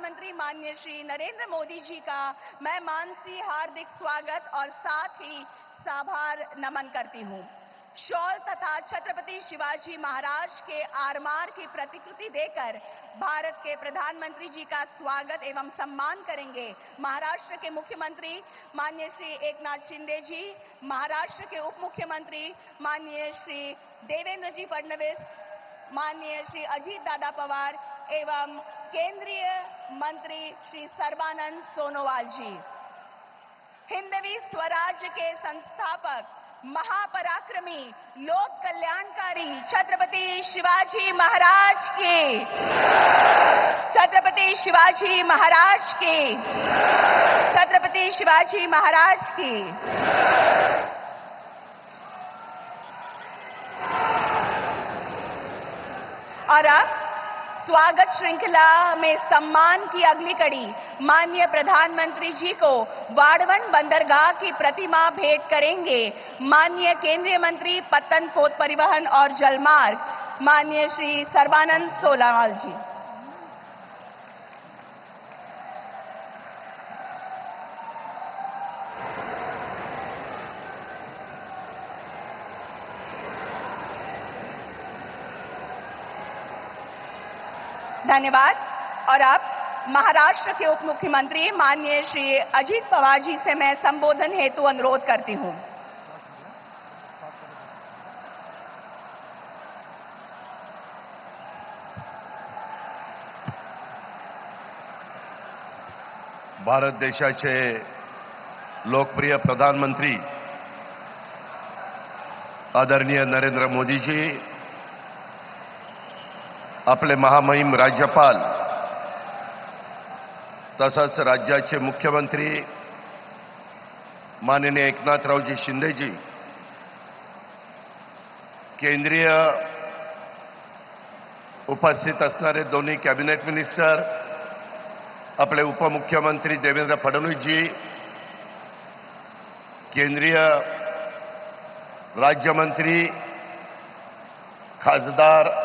प्रधानमंत्री माननीय श्री नरेंद्र मोदी जी का मैं मान से हार्दिक स्वागत और साथ ही साभार नमन करती हूँ। शॉल तथा छत्रपति शिवाजी महाराज के आरमार की प्रतिकृति देकर भारत के प्रधानमंत्री जी का स्वागत एवं सम्मान करेंगे महाराष्ट्र के मुख्यमंत्री माननीय श्री एकनाथ शिंदे जी, महाराष्ट्र के उप मुख्यमंत्री माननीय श्री देवेंद्र जी फडणवीस, माननीय श्री अजीत दादा पवार एवं केंद्रीय मंत्री श्री सर्बानंद सोनोवाल जी। हिंदवी स्वराज्य के संस्थापक महापराक्रमी लोक कल्याणकारी छत्रपति शिवाजी महाराज की, छत्रपति शिवाजी महाराज की, छत्रपति शिवाजी महाराज की। और अब स्वागत श्रृंखला में सम्मान की अगली कड़ी माननीय प्रधानमंत्री जी को वाड़वन बंदरगाह की प्रतिमा भेंट करेंगे माननीय केंद्रीय मंत्री पत्तन पोत परिवहन और जलमार्ग माननीय श्री सर्बानंद सोनोवाल जी। धन्यवाद। और अब महाराष्ट्र के उप मुख्यमंत्री माननीय श्री अजीत पवार जी से मैं संबोधन हेतु अनुरोध करती हूं। भारत देशाचे लोकप्रिय प्रधानमंत्री आदरणीय नरेंद्र मोदी जी, आपले महामहिम राज्यपाल तसंच राज्याचे मुख्यमंत्री माननीय एकनाथरावजी शिंदेजी, केंद्रीय उपस्थित असणारे दोन्ही कॅबिनेट मिनिस्टर, आपले उपमुख्यमंत्री देवेंद्र फडणवीसजी, केंद्रीय राज्यमंत्री, खासदार,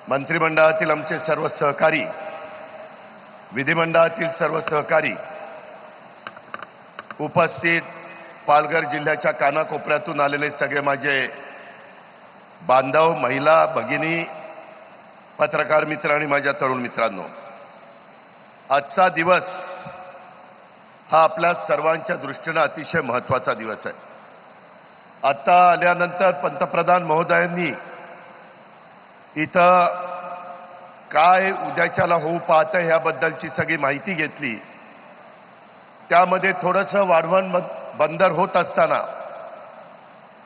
मंत्रिमंडळातील आमचे सर्व सहकारी, विधिमंडळातील सर्व सहकारी, उपस्थित पालघर जिल्ह्याच्या कानाकोपऱ्यातून आलेले सगळे माझे बांधव, महिला, भगिनी, पत्रकार मित्र आणि माझ्या तरुण मित्रांनो, आजचा दिवस हा आपल्या सर्वांच्या दृष्टीने अतिशय महत्त्वाचा दिवस आहे। आता आल्यानंतर पंतप्रधान महोदयांनी इथं काय उद्याच्याला होऊ पाहतंय याबद्दलची सगळी माहिती घेतली। त्यामध्ये थोडंसं वाढवण बंदर होत असताना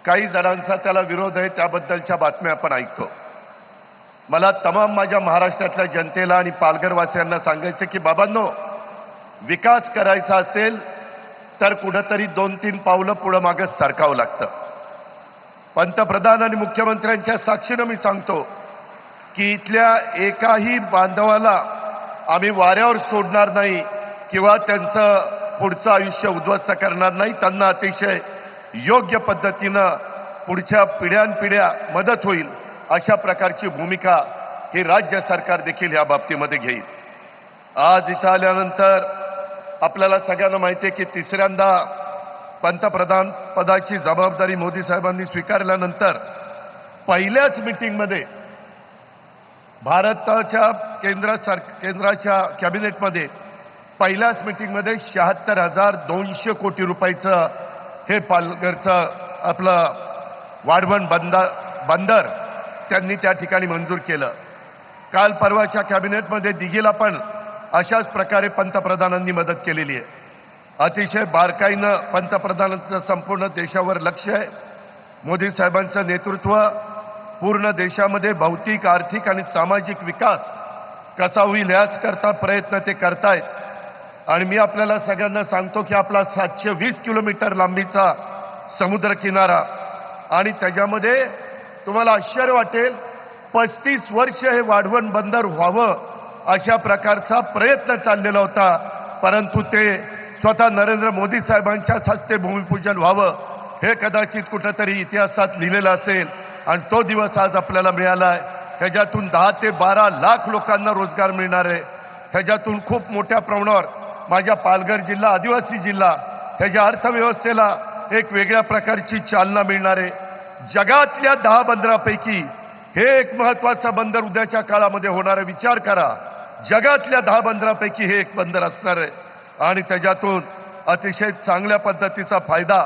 काही जणांचा त्याला विरोध आहे, त्याबद्दलच्या बातम्या आपण ऐकतो। मला तमाम माझ्या महाराष्ट्रातल्या जनतेला आणि पालघरवासियांना सांगायचं की बाबांनो, विकास करायचा असेल तर कुठेतरी 2-3 पावलं पुढे मागे सरकावं लागतं। पंतप्रधान आणि मुख्यमंत्र्यांच्या साक्षीने मी सांगतो की इथल्या एकाही बांधवाला आम्ही वाऱ्यावर सोडणार नाही किंवा त्यांचं पुढचं आयुष्य उद्ध्वस्त करणार नाही। त्यांना अतिशय योग्य पद्धतीनं पुढच्या पिढ्यानपिढ्या मदत होईल अशा प्रकारची भूमिका हे राज्य सरकार देखील या बाबतीमध्ये घेईल। आज इथं आल्यानंतर आपल्याला सगळ्यांना माहिती आहे की तिसऱ्यांदा पंतप्रधान पदाची जबाबदारी मोदी साहेबांनी स्वीकारल्यानंतर पहिल्याच मीटिंगमध्ये भारताच्या केंद्राच्या कॅबिनेटमध्ये पहिल्याच मीटिंगमध्ये 76,200 कोटी रुपयाचं हे पालघरचं आपलं वाढवण बंदर त्यांनी त्या ठिकाणी मंजूर केलं। काल परवाच्या कॅबिनेटमध्ये दिघीला पण अशाच प्रकारे पंतप्रधानांनी मदत केलेली आहे। अतिशय बारकाईनं पंतप्रधानांचं संपूर्ण देशावर लक्ष आहे। मोदी साहेबांचं नेतृत्व पूर्ण देशामध्ये भौतिक, आर्थिक आणि सामाजिक विकास कसा होईल याच करता प्रयत्न ते करतायत। आणि मी आपल्याला सगळ्यांना सांगतो की आपला 720 किलोमीटर लांबीचा समुद्र किनारा आणि त्याच्यामध्ये तुम्हाला आश्चर्य वाटेल 35 वर्ष हे वाढवण बंदर व्हावं अशा प्रकारचा प्रयत्न चाललेला होता, परंतु ते स्वतः नरेंद्र मोदी साहेबांच्याच हस्ते भूमिपूजन व्हावं हे कदाचित कुठेतरी इतिहासात लिहिलेलं असेल आणि तो दिवस आज आपल्याला मिळाला आहे। त्याच्यातून 10 ते 12 लाख लोकांना रोजगार मिळणार आहे। ह्याच्यातून खूप मोठ्या प्रमाणावर माझ्या पालघर जिल्हा आदिवासी जिल्हा ह्याच्या अर्थव्यवस्थेला एक वेगळ्या प्रकारची चालना मिळणार आहे. जगातल्या 10 बंदरापैकी हे एक महत्वाचं बंदर उद्याच्या काळामध्ये होणार आहे. विचार करा, जगातल्या 10 बंदरापैकी हे एक बंदर असणार आहे आणि त्याच्यातून अतिशय चांगल्या पद्धतीचा फायदा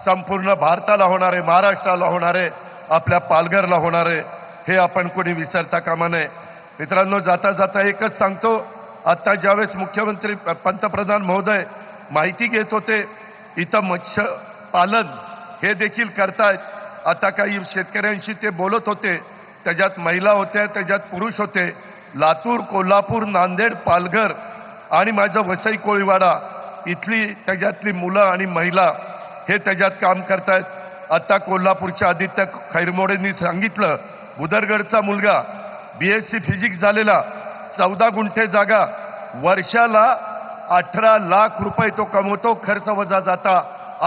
संपूर्ण भारताला होणार आहे, महाराष्ट्राला होणार आहे, आपल्या पालघरला होणार आहे. हे आपण कोणी विसरता कामा नये. मित्रांनो, जाता जाता एकच सांगतो, आता ज्यावेळेस मुख्यमंत्री पंतप्रधान महोदय माहिती घेत होते, इथं मत्स्य पालन हे देखील करतायत. आता काही शेतकऱ्यांशी ते बोलत होते, त्याच्यात महिला होत्या, त्याच्यात पुरुष होते. लातूर, कोल्हापूर, नांदेड, पालघर आणि माझं वसई कोळीवाडा इथली त्याच्यातली मुलं आणि महिला हे त्याच्यात काम करतायत. आता कोल्हापूरच्या आदित्य खैरमोडेंनी सांगितलं, बुदरगडचा मुलगा BSc फिजिक्स झालेला, 14 गुंठे जागा, वर्षाला 18 लाख रुपये तो कमवतो, खर्च वजा जाता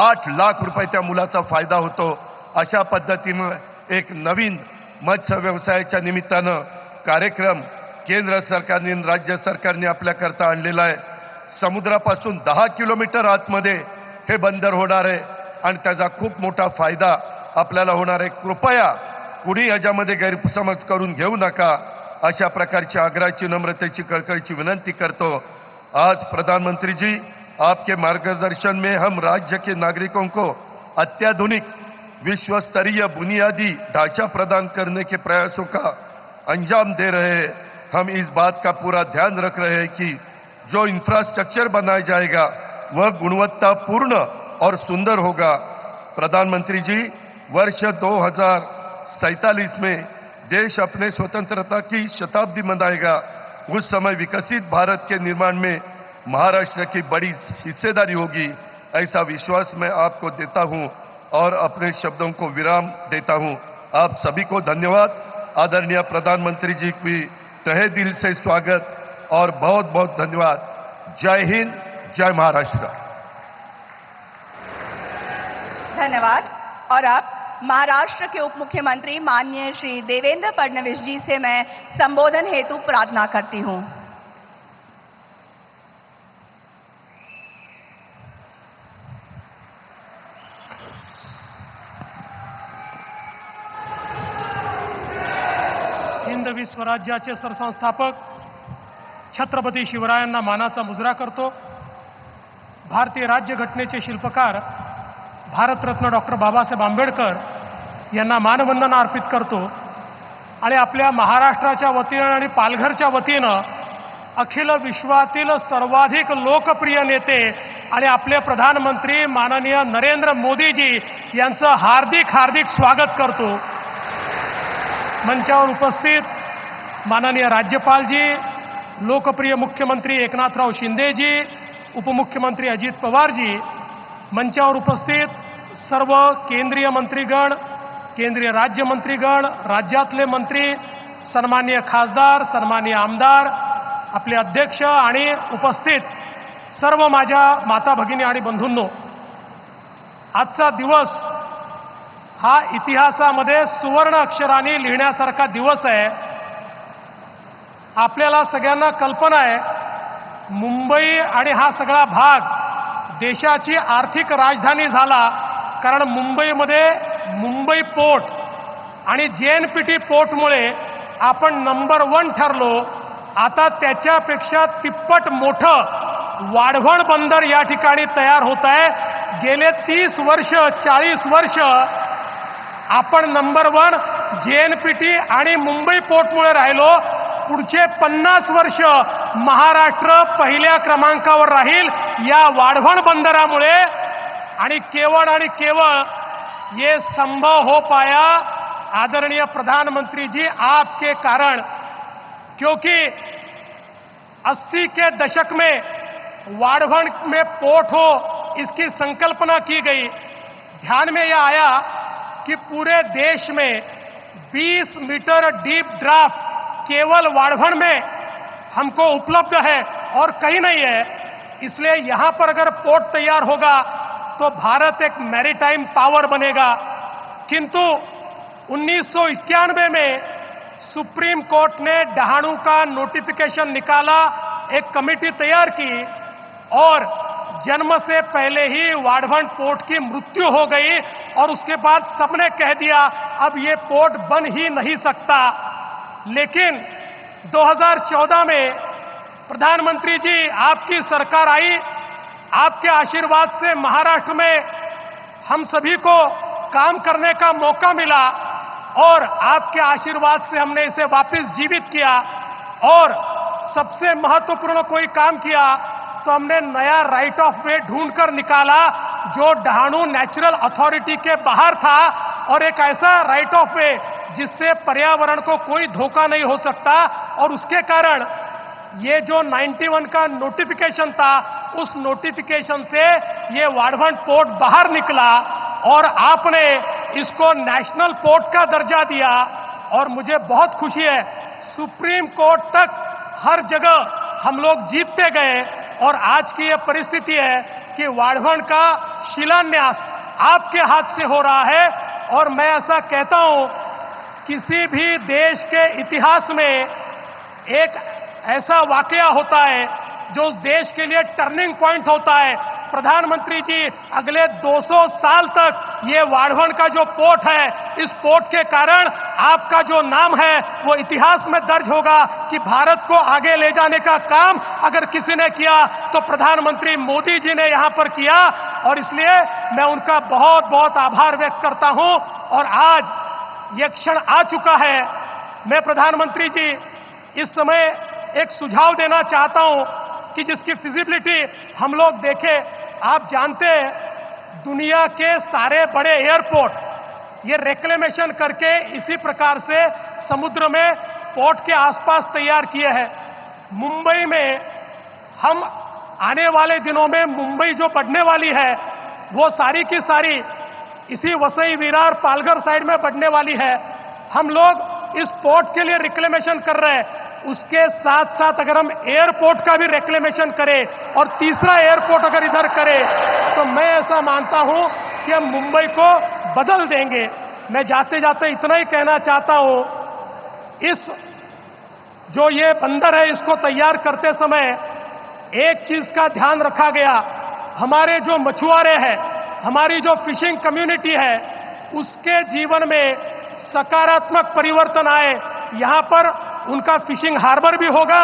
8 लाख रुपये त्या मुलाचा फायदा होतो. अशा पद्धतीनं एक नवीन मत्स्य व्यवसायाच्या निमित्तानं कार्यक्रम केंद्र सरकारने आणि राज्य सरकारने आपल्याकरता आणलेला आहे. समुद्रापासून 10 किलोमीटर आतमध्ये हे बंदर होणार आहे आणि त्याचा खूप मोठा फायदा आपल्याला होणार आहे. कृपया कुणी याच्यामध्ये गैरसमज करून घेऊ नका, अशा प्रकारची आग्रहाची, नम्रतेची, कळकळीची विनंती करतो. आज प्रधानमंत्री जी, आपके मार्गदर्शन में हम राज्य के नागरिकों को अत्याधुनिक विश्व स्तरीय बुनियादी ढांचा प्रदान करने के प्रयासों का अंजाम दे रहे हैं. हम इस बात का पूरा ध्यान रख रहे हैं कि जो इंफ्रास्ट्रक्चर बनाया जाएगा वह गुणवत्तापूर्ण और सुंदर होगा. प्रधानमंत्री जी, वर्ष 2047 में देश अपने स्वतंत्रता की शताब्दी मनाएगा. उस समय विकसित भारत के निर्माण में महाराष्ट्र की बड़ी हिस्सेदारी होगी. ऐसा विश्वास मैं आपको देता हूं और अपने शब्दों को विराम देता हूं. आप सभी को धन्यवाद. आदरणीय प्रधानमंत्री जी की तहे दिल से स्वागत और बहुत बहुत धन्यवाद. जय हिंद, जय महाराष्ट्र. धन्यवाद. और अब महाराष्ट्र के उप मुख्यमंत्री माननीय श्री देवेंद्र फडणवीस जी से मैं संबोधन हेतु प्रार्थना करती हूं. हिंदवी स्वराज्याचे सरसंस्थापक छत्रपती शिवरायांना मानाचा मुजरा करतो. भारतीय राज्यघटनेचे शिल्पकार भारतरत्न डॉक्टर बाबासाहेब आंबेडकर यांना मानवंदना अर्पित करतो आणि आपल्या महाराष्ट्राच्या वतीनं आणि पालघरच्या वतीनं अखिल विश्वातील सर्वाधिक लोकप्रिय नेते आणि आपले प्रधानमंत्री माननीय नरेंद्र मोदीजी यांचं हार्दिक हार्दिक स्वागत करतो. मंचावर उपस्थित माननीय राज्यपालजी, लोकप्रिय मुख्यमंत्री एकनाथराव शिंदेजी, उपमुख्यमंत्री अजित पवारजी, मंचावर उपस्थित सर्व केंद्रीय मंत्रीगण, केंद्रीय राज्यमंत्रीगण, राज्यातले मंत्री, सन्माननीय खासदार, सन्माननीय आमदार, आपले अध्यक्ष आणि उपस्थित सर्व माझ्या माता भगिनी आणि बंधूंनो, आजचा दिवस हा इतिहासामध्ये सुवर्ण अक्षरांनी लिहिण्यासारखा दिवस आहे. आपल्याला सगळ्यांना कल्पना आहे, मुंबई आणि हा सगळा भाग देशाची आर्थिक राजधानी झाला, कारण मुंबईमध्ये मुंबई पोर्ट आणि JNPT पोर्टमुळे आपण नंबर 1 ठरलो. आता त्याच्यापेक्षा तिप्पट मोठं वाढवण बंदर या ठिकाणी तयार होत आहे. गेले 30 वर्ष 40 वर्ष आपण नंबर 1 JNPT आणि मुंबई पोर्टमुळे राहिलो. पुढचे 50 वर्ष महाराष्ट्र पहिल्या क्रमांकावर राहील या वाढवण बंदरामुळे. आणि केवळ ये संभव हो पाया आदरणीय प्रधानमंत्री जी आपके कारण, क्योंकि 80 के दशक में वाढवण में पोर्ट हो इसकी संकल्पना की गई. ध्यान में यह आया कि पूरे देश में 20 मीटर डीप ड्राफ्ट केवल वाढवण में हमको उपलब्ध है और कहीं नहीं है. इसलिए यहां पर अगर पोर्ट तैयार होगा तो भारत एक मैरीटाइम पावर बनेगा. किंतु 1991 में सुप्रीम कोर्ट ने डहाणू का नोटिफिकेशन निकाला एक कमेटी तैयार की और जन्म से पहले ही वाढ़वंट पोर्ट की मृत्यु हो गई और उसके बाद सबने कह दिया अब ये पोर्ट बन ही नहीं सकता। लेकिन 2014 में प्रधानमंत्री जी आपकी सरकार आई, आपके आशीर्वाद से महाराष्ट्र में हम सभी को काम करने का मौका मिला और आपके आशीर्वाद से हमने इसे वापस जीवित किया। और सबसे महत्वपूर्ण कोई काम किया तो हमने नया राइट ऑफ वे ढूंढकर निकाला जो डहाणू नेचुरल अथॉरिटी के बाहर था और एक ऐसा राइट ऑफ वे जिससे पर्यावरण को कोई धोखा नहीं हो सकता। और उसके कारण ये जो 91 का नोटिफिकेशन था उस नोटिफिकेशन से ये वाढ़वंट पोर्ट बाहर निकला और आपने इसको नेशनल पोर्ट का दर्जा दिया। और मुझे बहुत खुशी है, सुप्रीम कोर्ट तक हर जगह हम लोग जीतते गए और आज की ये परिस्थिति है कि वाढ़वंट का शिलान्यास आपके हाथ से हो रहा है। और मैं ऐसा कहता हूं, किसी भी देश के इतिहास में एक ऐसा वाकया होता है जो उस देश के लिए टर्निंग पॉइंट होता है। प्रधानमंत्री जी, अगले 200 साल तक ये वाढ़वंट का जो पोर्ट है, इस पोर्ट के कारण आपका जो नाम है वो इतिहास में दर्ज होगा कि भारत को आगे ले जाने का काम अगर किसी ने किया तो प्रधानमंत्री मोदी जी ने यहां पर किया। और इसलिए मैं उनका बहुत बहुत आभार व्यक्त करता हूं। और आज ये क्षण आ चुका है, मैं प्रधानमंत्री जी इस समय एक सुझाव देना चाहता हूं कि जिसकी फिजिबिलिटी हम लोग देखें। आप जानते हैं, दुनिया के सारे बड़े एयरपोर्ट ये रेक्लेमेशन करके इसी प्रकार से समुद्र में पोर्ट के आसपास तैयार किए हैं। मुंबई में हम आने वाले दिनों में मुंबई जो बढ़ने वाली है वो सारी की सारी इसी वसई विरार पालघर साइड में बढ़ने वाली है। हम लोग इस पोर्ट के लिए रिक्लेमेशन कर रहे हैं, उसके साथ साथ अगर हम एयरपोर्ट का भी रिक्लेमेशन करें और तीसरा एयरपोर्ट अगर इधर करें तो मैं ऐसा मानता हूं कि हम मुंबई को बदल देंगे। मैं जाते जाते इतना ही कहना चाहता हूं, इस जो ये बंदर है इसको तैयार करते समय एक चीज का ध्यान रखा गया, हमारे जो मछुआरे हैं, हमारी जो फिशिंग कम्युनिटी है उसके जीवन में सकारात्मक परिवर्तन आए। यहां पर उनका फिशिंग हार्बर भी होगा,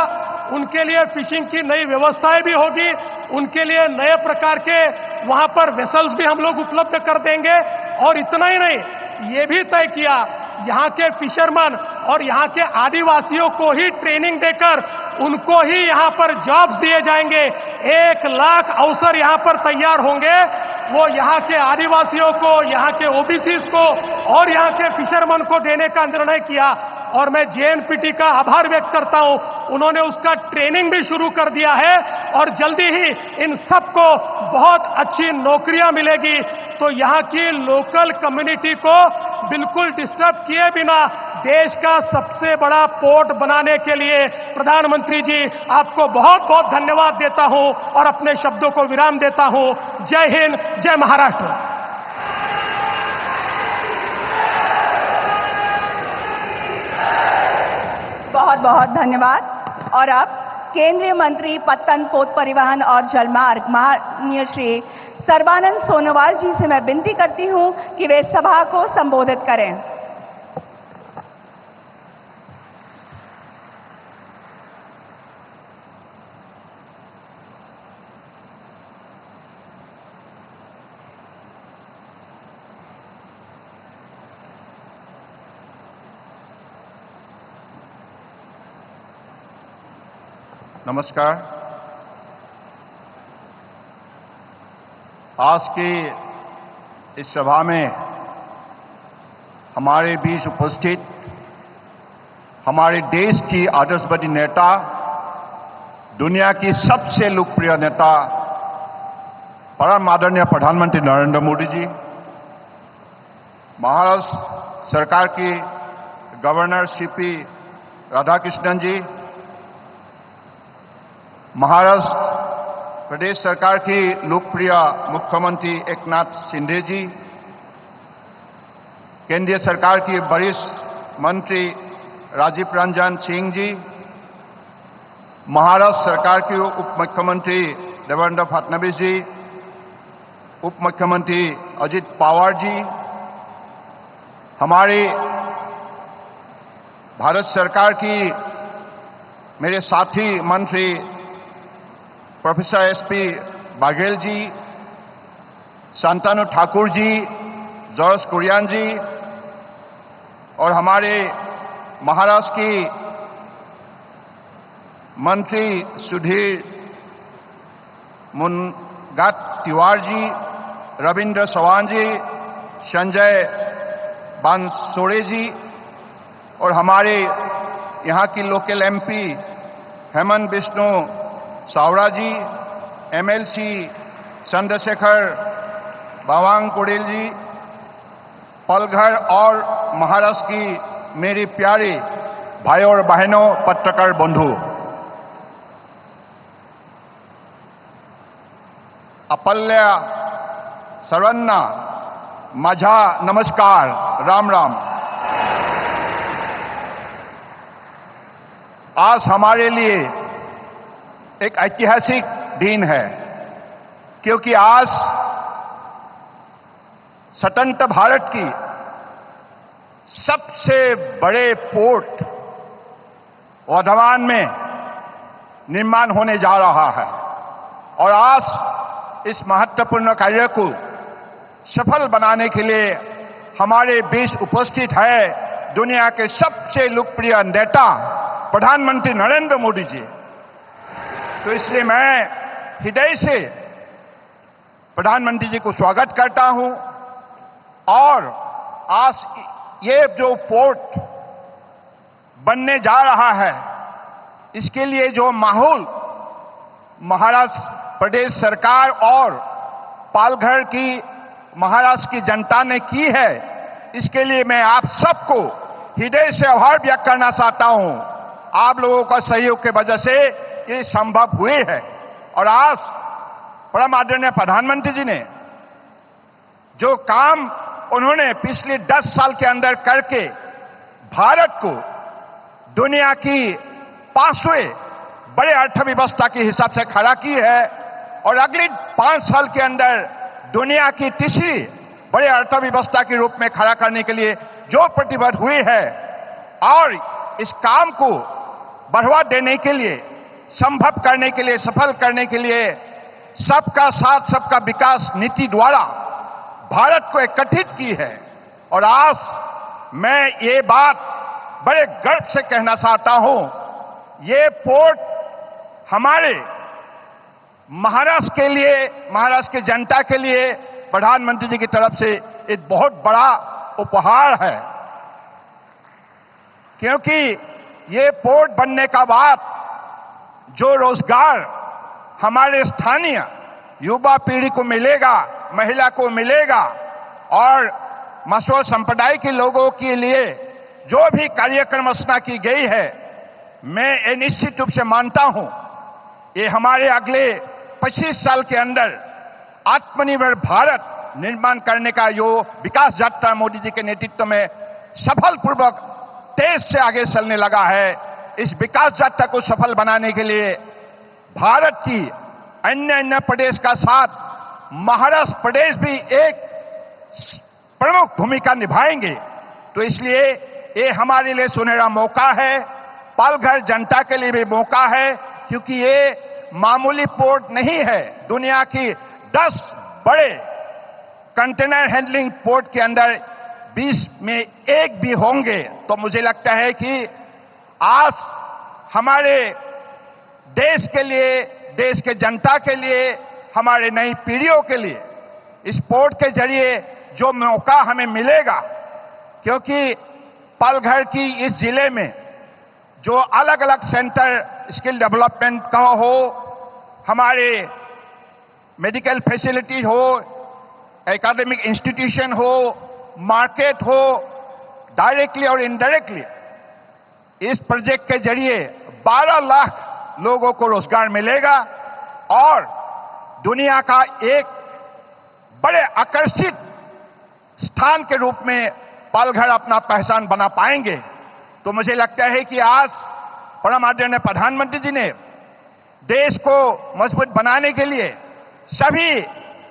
उनके लिए फिशिंग की नई व्यवस्थाएं भी होगी, उनके लिए नए प्रकार के वहां पर वेसल्स भी हम लोग उपलब्ध कर देंगे। और इतना ही नहीं, ये भी तय किया यहां के फिशरमैन और यहां के आदिवासियों को ही ट्रेनिंग देकर उनको ही यहां पर जॉब्स दिए जाएंगे। 1 लाख अवसर यहां पर तैयार होंगे, वो यहां के आदिवासियों को, यहां के ओबीसीज को और यहां के फिशरमैन को देने का निर्णय किया। और मैं जेएनपीटी का आभार व्यक्त करता हूं, उन्होंने उसका ट्रेनिंग भी शुरू कर दिया है और जल्दी ही इन सबको बहुत अच्छी नौकरियां मिलेगी। तो यहां की लोकल कम्युनिटी को बिल्कुल डिस्टर्ब किए बिना देश का सबसे बड़ा पोर्ट बनाने के लिए प्रधानमंत्री जी आपको बहुत बहुत धन्यवाद देता हूं और अपने शब्दों को विराम देता हूं। जय हिंद, जय महाराष्ट्र। बहुत बहुत धन्यवाद। और अब केंद्रीय मंत्री पत्तन, पोत परिवहन और जलमार्ग माननीय श्री सर्बानंद सोनोवाल जी से मैं विनती करती हूं कि वे सभा को संबोधित करें। नमस्कार। आज की इस सभा में हमारे बीच उपस्थित हमारे देश की आदर्शवादी नेता, दुनिया की सबसे लोकप्रिय नेता परम आदरणीय प्रधानमंत्री नरेंद्र मोदी जी, महाराष्ट्र सरकार की गवर्नर सीपी राधाकृष्णन जी, महाराष्ट्र प्रदेश सरकार की लोकप्रिय मुख्यमंत्री एकनाथ शिंदे जी, केंद्रीय सरकार की वरिष्ठ मंत्री राजीव रंजन सिंह जी, महाराष्ट्र सरकार के उप मुख्यमंत्री देवेंद्र फडणवीस जी, उप मुख्यमंत्री अजित पवार जी, हमारे भारत सरकार की मेरे साथी मंत्री प्रोफेसर एसपी बाघेल जी, शांतनु ठाकुर जी, जॉर्ज कुरियन जी और हमारे महाराष्ट्र की मंत्री सुधीर मुनगंटीवार जी, रविंद्र चौहान जी, संजय बानसोड़े जी और हमारे यहाँ की लोकल एमपी हेमंत बिष्णु सावड़ा जी, एमएलसी चंद्रशेखर बावनकुळे जी, पलघर और महाराष्ट्र की मेरी प्यारी भाइयों और बहनों, पत्रकार बंधु, अपल्या सर्वांना माझा नमस्कार, राम राम। आज हमारे लिए एक ऐतिहासिक दिन है, क्योंकि आज स्वतंत्र भारत की सबसे बड़े पोर्ट वर्धमान में निर्माण होने जा रहा है और आज इस महत्वपूर्ण कार्य को सफल बनाने के लिए हमारे बीच उपस्थित है दुनिया के सबसे लोकप्रिय नेता प्रधानमंत्री नरेंद्र मोदी जी। तो इसलिए मैं हृदय से प्रधानमंत्री जी को स्वागत करता हूं और आज ये जो पोर्ट बनने जा रहा है, इसके लिए जो माहौल महाराष्ट्र प्रदेश सरकार और पालघर की महाराष्ट्र की जनता ने की है, इसके लिए मैं आप सबको हृदय से आभार व्यक्त करना चाहता हूं। आप लोगों का सहयोग के वजह से ये संभव हुए है और आज परम आदरणीय प्रधानमंत्री जी ने जो काम उन्होंने पिछले 10 साल के अंदर करके भारत को दुनिया की 5वें बड़े अर्थव्यवस्था के हिसाब से खड़ा की है और अगले 5 साल के अंदर दुनिया की तीसरी बड़े अर्थव्यवस्था के रूप में खड़ा करने के लिए जो प्रतिबद्ध हुए है और इस काम को बढ़ावा देने के लिए, संभव करने के लिए, सफल करने के लिए सबका साथ सबका विकास नीति द्वारा भारत को एकत्रित की है। और आज मैं ये बात बड़े गर्व से कहना चाहता हूं, ये पोर्ट हमारे महाराष्ट्र के लिए, महाराष्ट्र की जनता के लिए प्रधानमंत्री जी की तरफ से एक बहुत बड़ा उपहार है, क्योंकि ये पोर्ट बनने का बाद जो रोजगार हमारे स्थानीय युवा पीढ़ी को मिलेगा, महिला को मिलेगा और मसो संप्रदाय के लोगों के लिए जो भी कार्यक्रम रचना की गई है, मैं ये निश्चित रूप से मानता हूं ये हमारे अगले 25 साल के अंदर आत्मनिर्भर भारत निर्माण करने का जो विकास यात्रा मोदी जी के नेतृत्व में सफलपूर्वक तेज से आगे चलने लगा है, इस विकास यात्रा को सफल बनाने के लिए भारत की अन्य प्रदेश का साथ महाराष्ट्र प्रदेश भी एक प्रमुख भूमिका निभाएंगे। तो इसलिए ये हमारे लिए सुनहरा मौका है, पालघर जनता के लिए भी मौका है, क्योंकि ये मामूली पोर्ट नहीं है। दुनिया की 10 बड़े कंटेनर हैंडलिंग पोर्ट के अंदर 20 में एक भी होंगे। तो मुझे लगता है कि आज हमारे देश के लिए, देश के जनता के लिए, हमारे नई पीढ़ियों के लिए इस पोर्ट के जरिए जो मौका हमें मिलेगा, क्योंकि पालघर की इस जिले में जो अलग अलग सेंटर स्किल डेवलपमेंट का हो, हमारे मेडिकल फैसिलिटी हो, एकेडमिक इंस्टीट्यूशन हो, मार्केट हो, डायरेक्टली और इनडायरेक्टली इस प्रोजेक्ट के जरिए 12 लाख लोगों को रोजगार मिलेगा और दुनिया का एक बड़े आकर्षित स्थान के रूप में पालघर अपना पहचान बना पाएंगे। तो मुझे लगता है कि आज परम आदरणीय प्रधानमंत्री जी ने देश को मजबूत बनाने के लिए, सभी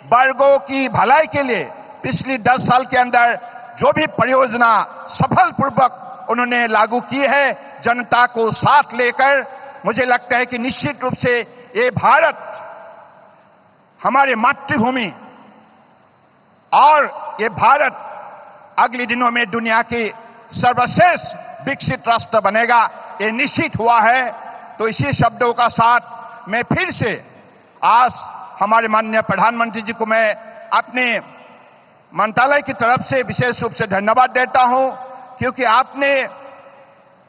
वर्गों की भलाई के लिए पिछली 10 साल के अंदर जो भी परियोजना सफलपूर्वक उन्होंने लागू की है, जनता को साथ लेकर, मुझे लगता है कि निश्चित रूप से ये भारत हमारे मातृभूमि और ये भारत अगले दिनों में दुनिया के सर्वश्रेष्ठ विकसित राष्ट्र बनेगा, ये निश्चित हुआ है। तो इसी शब्दों का साथ मैं फिर से आज हमारे माननीय प्रधानमंत्री जी को मैं अपने मंत्रालय की तरफ से विशेष रूप से धन्यवाद देता हूं, क्योंकि आपने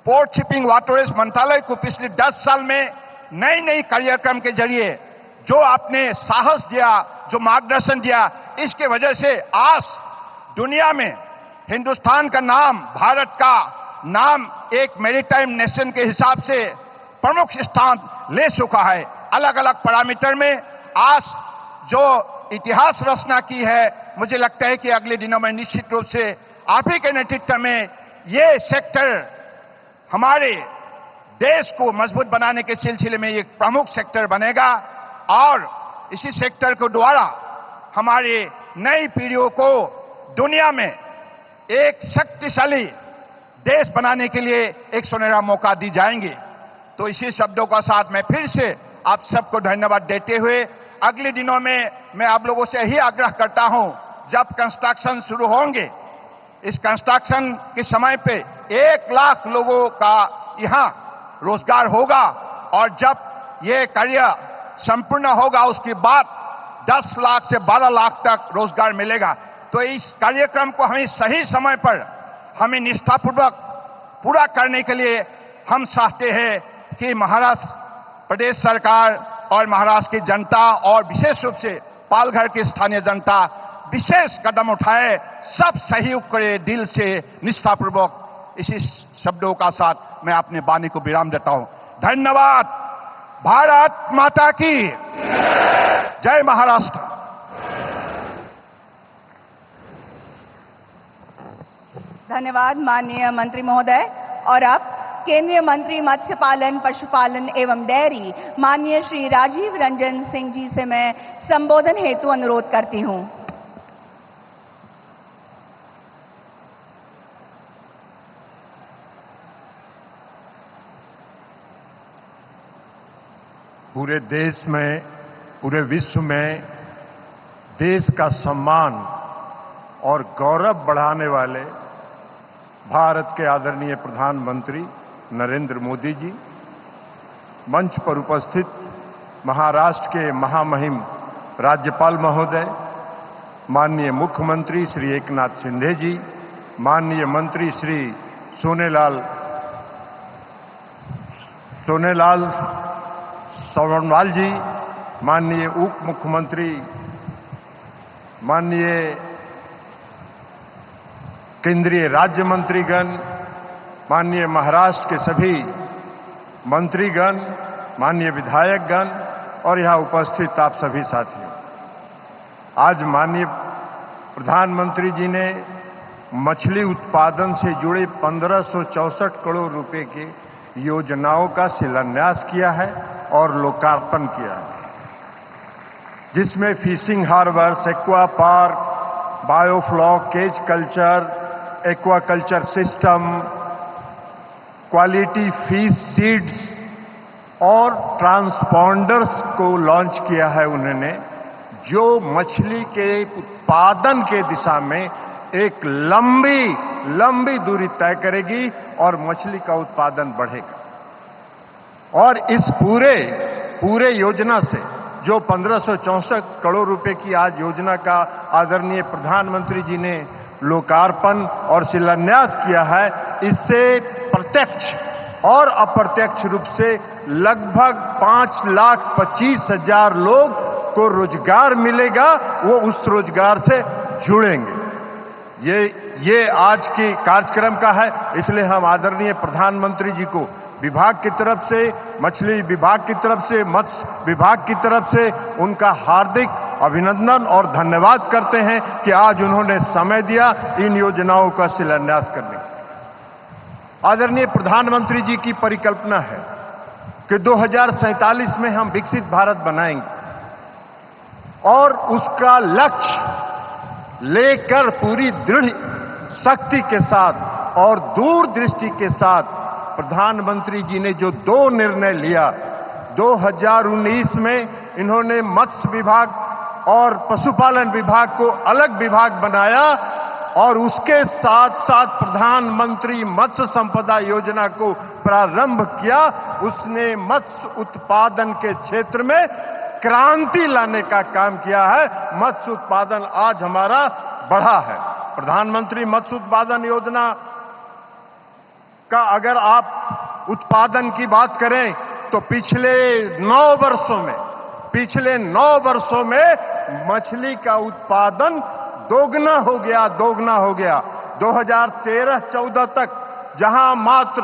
पोर्ट शिपिंग वाटरवेज मंत्रालय को पिछले 10 साल में नई नई कार्यक्रम के जरिए जो आपने साहस दिया, जो मार्गदर्शन दिया, इसके वजह से आज दुनिया में हिंदुस्तान का नाम, भारत का नाम एक मैरीटाइम नेशन के हिसाब से प्रमुख स्थान ले चुका है। अलग अलग पैरामीटर में आज जो इतिहास रचना की है, मुझे लगता है कि अगले दिनों में निश्चित रूप से आप ही के नेतृत्व में ये सेक्टर हमारे देश को मजबूत बनाने के सिलसिले में एक प्रमुख सेक्टर बनेगा और इसी सेक्टर को द्वारा हमारे नई पीढ़ियों को दुनिया में एक शक्तिशाली देश बनाने के लिए एक सुनहरा मौका दी जाएंगे। तो इसी शब्दों का साथ मैं फिर से आप सबको धन्यवाद देते हुए अगले दिनों में मैं आप लोगों से यही आग्रह करता हूं, जब कंस्ट्रक्शन शुरू होंगे, इस कंस्ट्रक्शन के समय पे 1 लाख लोगों का यहां रोजगार होगा और जब ये कार्य संपूर्ण होगा उसके बाद 10 लाख से 12 लाख तक रोजगार मिलेगा। तो इस कार्यक्रम को हमें सही समय पर हमें निष्ठापूर्वक पूरा करने के लिए हम चाहते हैं कि महाराष्ट्र प्रदेश सरकार और महाराष्ट्र की जनता और विशेष रूप से पालघर की स्थानीय जनता विशेष कदम उठाए, सब सहयोग करे दिल से निष्ठापूर्वक। इसी शब्दों का साथ मैं अपनी वाणी को विराम देता हूं। धन्यवाद। भारत माता की जय। महाराष्ट्र। धन्यवाद माननीय मंत्री महोदय। और अब केंद्रीय मंत्री मत्स्य पालन, पशुपालन एवं डेयरी माननीय श्री राजीव रंजन सिंह जी से मैं संबोधन हेतु अनुरोध करती हूं। पूरे देश में, पूरे विश्व में देश का सम्मान और गौरव बढ़ाने वाले भारत के आदरणीय प्रधानमंत्री नरेंद्र मोदी जी, मंच पर उपस्थित महाराष्ट्र के महामहिम राज्यपाल महोदय, माननीय मुख्यमंत्री श्री एकनाथ शिंदे जी, माननीय मंत्री श्री सोनेलाल सोनोवाल जी, माननीय उप मुख्यमंत्री, माननीय केंद्रीय राज्य मंत्रीगण, माननीय महाराष्ट्र के सभी मंत्रीगण, माननीय विधायकगण और यहां उपस्थित आप सभी साथियों, आज माननीय प्रधानमंत्री जी ने मछली उत्पादन से जुड़े 1564 करोड़ रुपए की योजनाओं का शिलान्यास किया है और लोकार्पण किया है, जिसमें fishing harbours, aqua park, biofloc, cage culture, aquaculture system, quality fish seeds और ट्रांसपॉन्डर्स को लॉन्च किया है उन्होंने, जो मछली के उत्पादन के दिशा में एक लंबी दूरी तय करेगी और मछली का उत्पादन बढ़ेगा। और इस पूरे योजना से जो 1564 करोड़ रुपए की आज योजना का आदरणीय प्रधानमंत्री जी ने लोकार्पण और शिलान्यास किया है, इससे प्रत्यक्ष और अप्रत्यक्ष रूप से लगभग 5,25,000 लोग को रोजगार मिलेगा, वो उस रोजगार से जुड़ेंगे। ये आज की कार्यक्रम का है, इसलिए हम आदरणीय प्रधानमंत्री जी को विभाग की तरफ से, मछली विभाग की तरफ से, मत्स्य विभाग की तरफ से उनका हार्दिक अभिनंदन और धन्यवाद करते हैं कि आज उन्होंने समय दिया इन योजनाओं का शिलान्यास करने। आदरणीय प्रधानमंत्री जी की परिकल्पना है कि 2047 में हम विकसित भारत बनाएंगे और उसका लक्ष्य लेकर पूरी दृढ़ शक्ति के साथ और दूरदृष्टि के साथ प्रधानमंत्री जी ने जो 2 निर्णय लिया, 2019 में इन्होंने मत्स्य विभाग और पशुपालन विभाग को अलग विभाग बनाया और उसके साथ साथ प्रधानमंत्री मत्स्य संपदा योजना को प्रारंभ किया। उसने मत्स्य उत्पादन के क्षेत्र में क्रांति लाने का काम किया है। मत्स्य उत्पादन आज हमारा बढ़ा है। प्रधानमंत्री मत्स्य उत्पादन योजना का अगर आप उत्पादन की बात करें तो पिछले 9 वर्षों में मछली का उत्पादन दोगुना हो गया। 2013-14 तक जहां मात्र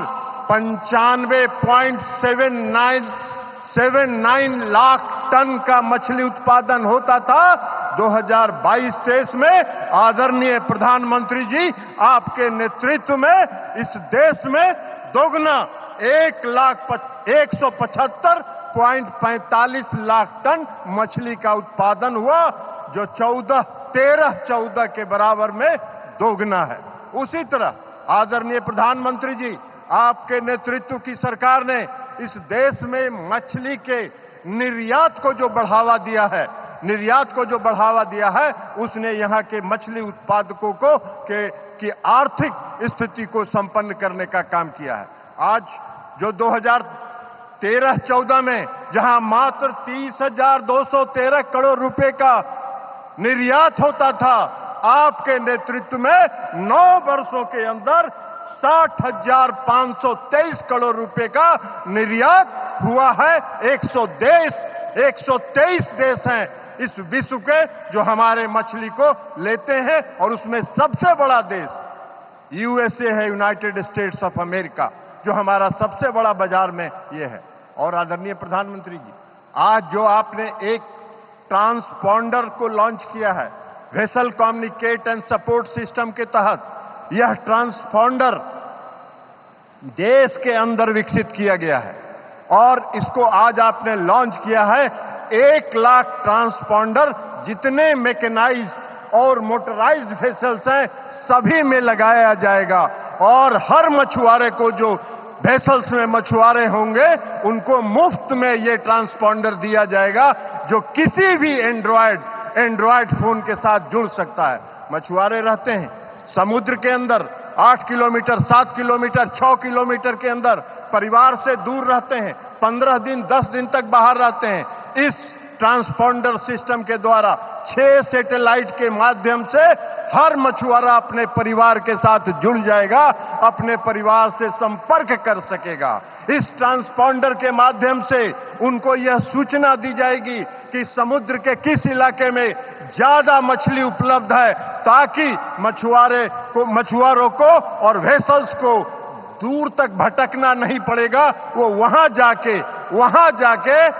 95.79 लाख टन का मछली उत्पादन होता था, 2022-23 में आदरणीय प्रधानमंत्री जी आपके नेतृत्व में इस देश में दोगुना 1,175.45 लाख टन मछली का उत्पादन हुआ, जो 13-14 के बराबर में दोगुना है। उसी तरह आदरणीय प्रधानमंत्री जी आपके नेतृत्व की सरकार ने इस देश में मछली के निर्यात को जो बढ़ावा दिया है, उसने यहाँ के मछली उत्पादकों को की आर्थिक स्थिति को संपन्न करने का काम किया है। आज जो 2013-14 में जहां मात्र 30,213 करोड़ रुपए का निर्यात होता था, आपके नेतृत्व में 9 वर्षों के अंदर 60,523 करोड़ रुपए का निर्यात हुआ है। 123 देश हैं इस विश्व के जो हमारे मछली को लेते हैं और उसमें सबसे बड़ा देश यूएसए है, यूनाइटेड स्टेट्स ऑफ अमेरिका, जो हमारा सबसे बड़ा बाजार में ये है। और आदरणीय प्रधानमंत्री जी, आज जो आपने एक ट्रांसपॉन्डर को लॉन्च किया है, vessel communicate and support system के तहत, यह ट्रांसपॉन्डर देश के अंदर विकसित किया गया है और इसको आज आपने लॉन्च किया है। 1 लाख ट्रांसपॉन्डर जितने मैकेनाइज्ड और मोटराइज्ड वेसल्स हैं सभी में लगाया जाएगा और हर मछुआरे को जो वेसल्स में मछुआरे होंगे उनको मुफ्त में ये ट्रांसपॉन्डर दिया जाएगा, जो किसी भी एंड्रॉयड फोन के साथ जुड़ सकता है। मछुआरे रहते हैं समुद्र के अंदर 8 किलोमीटर, 7 किलोमीटर, 6 किलोमीटर के अंदर, परिवार से दूर रहते हैं, 15 दिन 10 दिन तक बाहर रहते हैं। इस ट्रांसपॉन्डर सिस्टम के द्वारा 6 सैटेलाइट के माध्यम से हर मछुआरा अपने परिवार के साथ जुड़ जाएगा, अपने परिवार से संपर्क कर सकेगा। इस ट्रांसपॉन्डर के माध्यम से उनको यह सूचना दी जाएगी कि समुद्र के किस इलाके में ज्यादा मछली उपलब्ध है, ताकि मछुआरों को और वेसल्स को दूर तक भटकना नहीं पड़ेगा, वो वहां जाके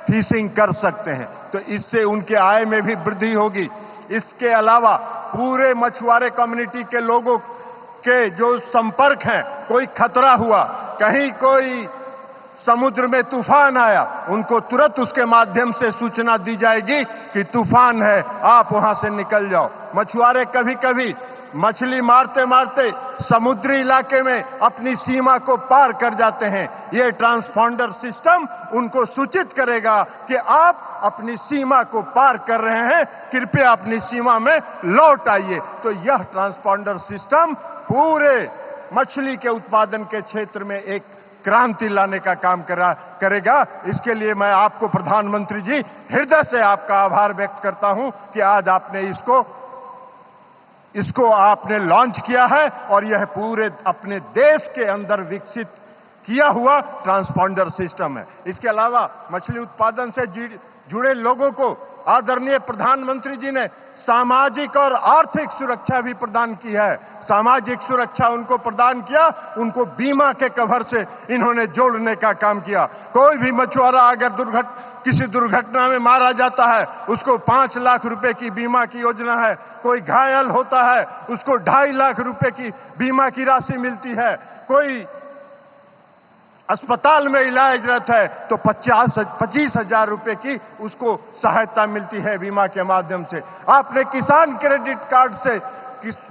फिशिंग कर सकते हैं। तो इससे उनके आय में भी वृद्धि होगी। इसके अलावा पूरे मछुआरे कम्युनिटी के लोगों के जो संपर्क हैं, कोई खतरा हुआ, कहीं कोई समुद्र में तूफान आया, उनको तुरंत उसके माध्यम से सूचना दी जाएगी कि तूफान है, आप वहां से निकल जाओ। मछुआरे कभी कभी मछली मारते मारते समुद्री इलाके में अपनी सीमा को पार कर जाते हैं। ये ट्रांसपॉन्डर सिस्टम उनको सूचित करेगा कि आप अपनी सीमा को पार कर रहे हैं, कृपया अपनी सीमा में लौट आइए। तो यह ट्रांसपॉन्डर सिस्टम पूरे मछली के उत्पादन के क्षेत्र में एक क्रांति लाने का काम करेगा। इसके लिए मैं आपको प्रधानमंत्री जी हृदय से आपका आभार व्यक्त करता हूं कि आज आपने इसको आपने लॉन्च किया है और यह पूरे अपने देश के अंदर विकसित किया हुआ ट्रांसपॉन्डर सिस्टम है। इसके अलावा मछली उत्पादन से जुड़े लोगों को आदरणीय प्रधानमंत्री जी ने सामाजिक और आर्थिक सुरक्षा भी प्रदान की है। सामाजिक सुरक्षा उनको प्रदान किया, उनको बीमा के कवर से इन्होंने जोड़ने का काम किया। कोई भी मछुआरा अगर किसी दुर्घटना में मारा जाता है, उसको 5 लाख रुपए की बीमा की योजना है। कोई घायल होता है, उसको 2.5 लाख रुपए की बीमा की राशि मिलती है। कोई अस्पताल में इलाजरत है तो 25,000 रुपए की उसको सहायता मिलती है बीमा के माध्यम से। आपने किसान क्रेडिट कार्ड से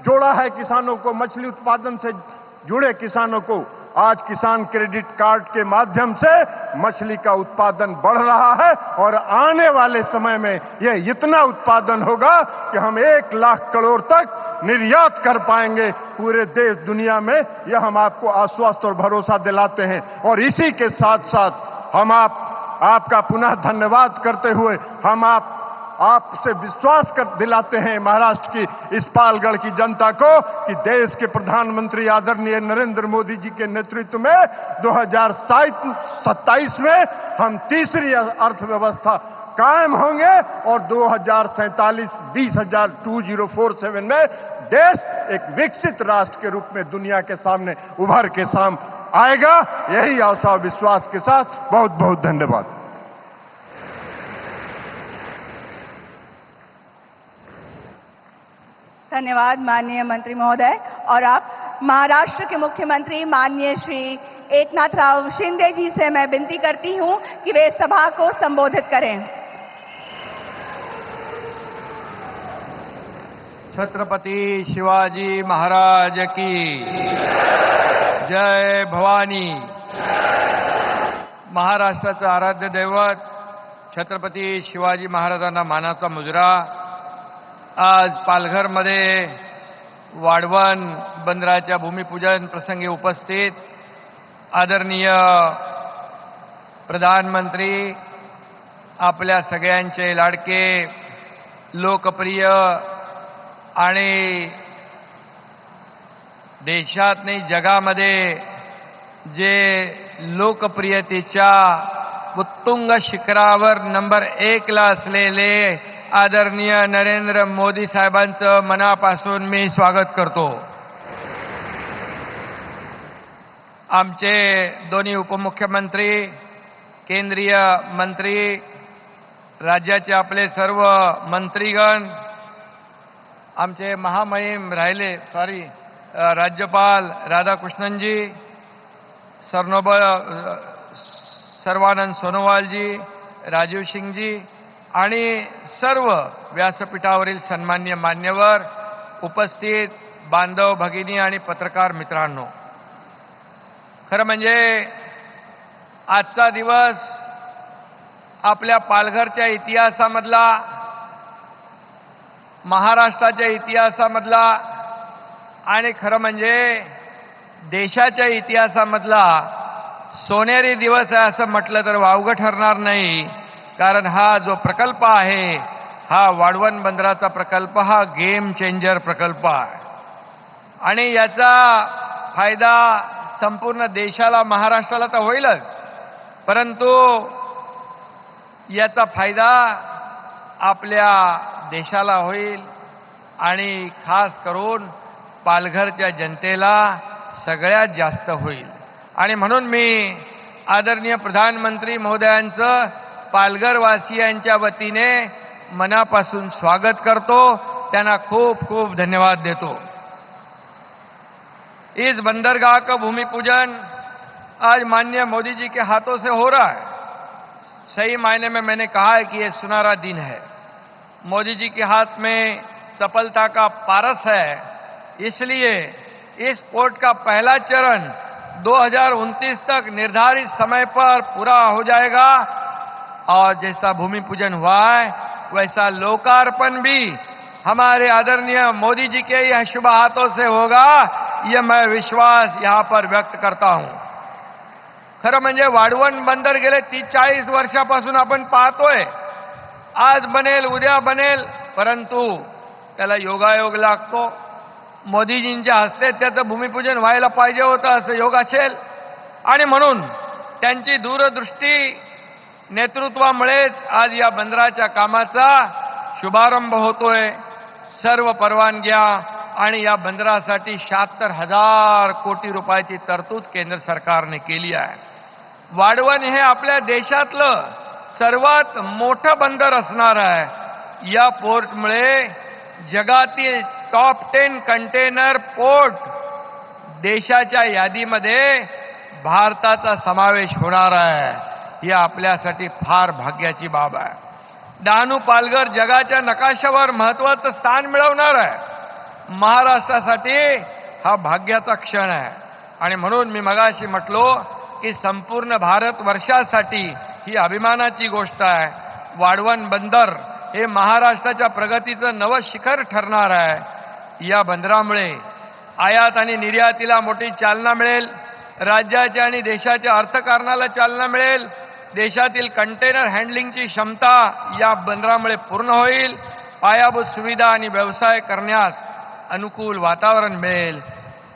जोड़ा है किसानों को, मछली उत्पादन से जुड़े किसानों को। आज किसान क्रेडिट कार्ड के माध्यम से मछली का उत्पादन बढ़ रहा है और आने वाले समय में यह इतना उत्पादन होगा कि हम 1 लाख करोड़ तक निर्यात कर पाएंगे पूरे देश दुनिया में। यह हम आपको आश्वस्त और भरोसा दिलाते हैं। और इसी के साथ साथ हम आपका पुनः धन्यवाद करते हुए हम आपसे विश्वास कर दिलाते हैं महाराष्ट्र की इस पालगढ़ की जनता को कि देश के प्रधानमंत्री आदरणीय नरेंद्र मोदी जी के नेतृत्व में 2027 में हम तीसरी अर्थव्यवस्था कायम होंगे और 2047 2047 में देश एक विकसित राष्ट्र के रूप में दुनिया के सामने उभर के आएगा। यही आशा और विश्वास के साथ बहुत बहुत धन्यवाद। धन्यवाद माननीय मंत्री महोदय। और अब महाराष्ट्र के मुख्यमंत्री माननीय श्री एकनाथराव शिंदे जी से मैं विनती करती हूं कि वे सभा को संबोधित करें। छत्रपति शिवाजी महाराज की जय भवानी। महाराष्ट्राचं आराध्य दैवत छत्रपती शिवाजी महाराजांना मानाचा मुजरा आज पालघरमध्ये वाढवण बंदराच्या भूमिपूजन प्रसंगी उपस्थित आदरणीय प्रधानमंत्री, आपल्या सगळ्यांचे लाडके, लोकप्रिय आणि देशात नाही जगामध्ये जे लोकप्रियतेच्या उत्तुंग शिखरावर नंबर 1 ला असलेले आदरणीय नरेंद्र मोदी साहेबांचं मनापासून मी स्वागत करतो। आमचे दोन्ही उपमुख्यमंत्री, केंद्रीय मंत्री, राज्याचे आपले सर्व मंत्रीगण, आमचे महामहिम राहिले राज्यपाल राधाकृष्णनजी, सर्वानंद सोनोवालजी, राजीव सिंगजी आणि सर्व व्यासपीठावरील सन्मान्य मान्यवर, उपस्थित बांधव भगिनी आणि पत्रकार मित्रांनो, खरं म्हणजे आजचा दिवस आपल्या पालघरच्या इतिहासामधला, महाराष्ट्राच्या इतिहासामधला आणि खरं म्हणजे देशाच्या इतिहासामधला सोनेरी दिवस आहे असं म्हटलं तर वावगं ठरणार नाही। कारण हा जो प्रकल्प आहे, हा वाढवण बंदराचा प्रकल्प, हा गेम चेंजर प्रकल्प आहे आणि याचा फायदा संपूर्ण देशाला, महाराष्ट्राला तर होईलच, परंतु याचा फायदा आपल्या देशाला होईल आणि खास करून पालघरच्या जनतेला सगळ्यात जास्त होईल। आणि म्हणून मी आदरणीय प्रधानमंत्री महोदयांचं पालघरवासियांच्या वतीने मनापासून स्वागत करतो, त्यांना खूप खूप धन्यवाद देतो। इस बंदरगाह का भूमि पूजन आज माननीय मोदी जी के हाथों से हो रहा है। सही मायने में मैंने कहा है कि ये सुनहरा दिन है। मोदी जी के हाथ में सफलता का पारस है, इसलिए इस पोर्ट का पहला चरण 2029 तक निर्धारित समय पर पूरा हो जाएगा और जैसा भूमि पूजन हुआ है वैसा लोकार्पण भी हमारे आदरणीय मोदी जी के यह शुभ हाथों से होगा, यह मैं विश्वास यहां पर व्यक्त करता हूं। खरं म्हणजे वाढवण बंदर गेले 30-40 वर्षापासून आपण पाहतोय, आज बनेल उद्या बनेल, परंतु त्याला योगायोग लागतो। मोदीजींच्या हस्ते त्याचं भूमिपूजन व्हायला पाहिजे होतं असं योग असेल आणि म्हणून त्यांची दूरदृष्टी नेतृत्वामुळेच आज या बंदराच्या कामाचा शुभारंभ होतोय। सर्व परवानग्या आणि या बंदरासाठी 76,000 कोटी रुपयाची तरतूद केंद्र सरकारने केली आहे। वाढवण हे आपल्या देशातलं सर्वात मोठं बंदर असणार आहे। या पोर्टमुळे जगातील टॉप 10 कंटेनर पोर्ट देशाच्या यादीमध्ये भारताचा समावेश होणार आहे, ही आपल्यासाठी फार भाग्याची बाब आहे. डहाणू पालघर जगाच्या नकाशावर महत्वाचं स्थान मिळवणार आहे. महाराष्ट्रासाठी हा भाग्याचा क्षण आहे आणि म्हणून मी मगाशी म्हटलो की संपूर्ण भारतवर्षासाठी ही अभिमानाची गोष्ट आहे. वाढवण बंदर हे महाराष्ट्राच्या प्रगतीचं नवं शिखर ठरणार आहे. या बंदरामुळे आयात आणि निर्यातीला मोठी चालना मिळेल. राज्याच्या आणि देशाच्या अर्थकारणाला चालना मिळेल. देशातील कंटेनर हँडलिंगची क्षमता या बंदरामुळे पूर्ण होईल. पायाभूत सुविधा आणि व्यवसाय करण्यास अनुकूल वातावरण मिळेल.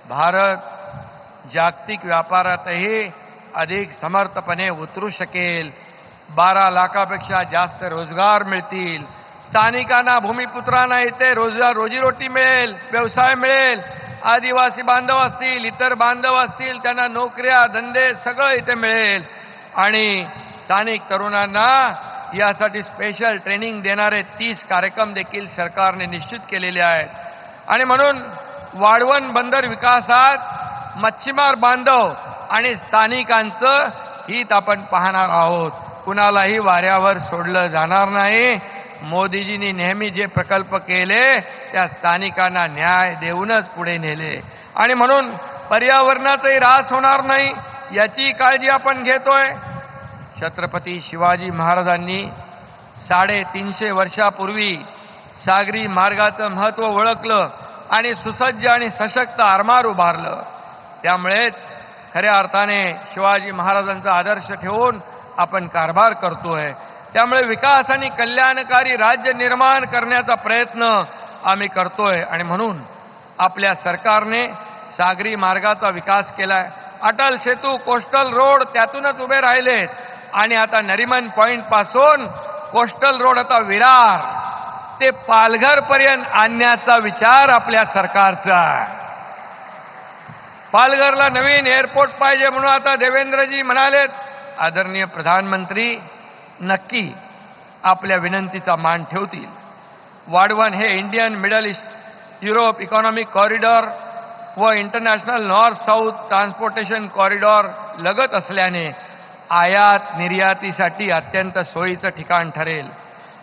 भारत जागतिक व्यापारातही अधिक समर्थपणे उतरू शकेल. 12 लाखापेक्षा जास्त रोजगार मिळतील. स्थानिकांना, भूमिपुत्रांना इथे रोजीरोटी मिळेल, व्यवसाय मिळेल. आदिवासी बांधव असतील, इतर बांधव असतील, त्यांना नोकऱ्या, धंदे सगळं इथे मिळेल. आणि स्थानिक तरुणांना यासाठी स्पेशल ट्रेनिंग देणारे 30 कार्यक्रम देखील सरकारने निश्चित केलेले आहेत. आणि म्हणून वाढवण बंदर विकासात मच्छीमार बांधव आणि स्थानिकांचं हित आपण पाहणार आहोत. कुणालाही वाऱ्यावर सोडलं जाणार नाही. मोदीजींनी नेहमी जे प्रकल्प केले त्या स्थानिकांना न्याय देऊनच पुढे नेले. आणि म्हणून पर्यावरणाचाही ऱ्हास होणार नाही याची काळजी आपण घेतोय. छत्रपती शिवाजी महाराजांनी 350 वर्षापूर्वी सागरी मार्गाचं महत्त्व ओळखलं आणि सुसज्ज आणि सशक्त आरमार उभारलं. त्यामुळेच खऱ्या अर्थाने शिवाजी महाराजांचा आदर्श ठेवून आपण कारभार करतोय. त्यामुळे विकास आणि कल्याणकारी राज्य निर्माण करण्याचा प्रयत्न आम्ही करतोय. आणि म्हणून आपल्या सरकारने सागरी मार्गाचा विकास केलाय. अटल सेतू, कोस्टल रोड त्यातूनच उभे राहिलेत आणि आता नरिमन पॉइंट पासून कोस्टल रोड आता विरार ते पालघर पर्यंत आणण्याचा विचार आपल्या सरकारचा आहे. पालघरला नवीन एअरपोर्ट पाहिजे म्हणून आता देवेंद्रजी म्हणालेत. आदरणीय प्रधानमंत्री नक्की आपल्या विनंतीचा मान ठेवतील. वाढवण हे Indian middle east Europe economic corridor व international north south transportation corridor लगत असल्याने आयात निर्यातीसाठी अत्यंत सोयीचं ठिकाण ठरेल.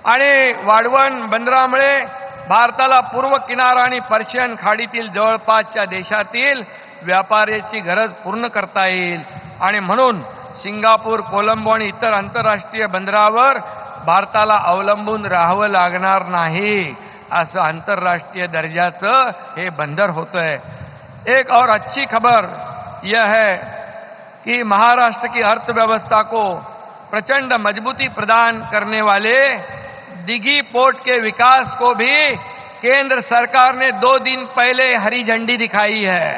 आणि वाढवण बंदरामुळे भारताला पूर्व किनारा आणि पर्शियन खाडीतील जवळपासच्या देशातील व्यापाराची गरज पूर्ण करता येईल. आणि म्हणून सिंगापूर, कोलंबो आणि इतर आंतरराष्ट्रीय बंदरावर भारताला अवलंबून राहावं लागणार नाही. असं आंतरराष्ट्रीय दर्जाचं हे बंदर होतंय. एक और अच्छी खबर यह है कि महाराष्ट्र की अर्थव्यवस्था को प्रचंड मजबूती प्रदान करने वाले दिघी पोर्ट के विकास को भी केंद्र सरकार ने 2 दिन पहले हरी झंडी दिखाई है.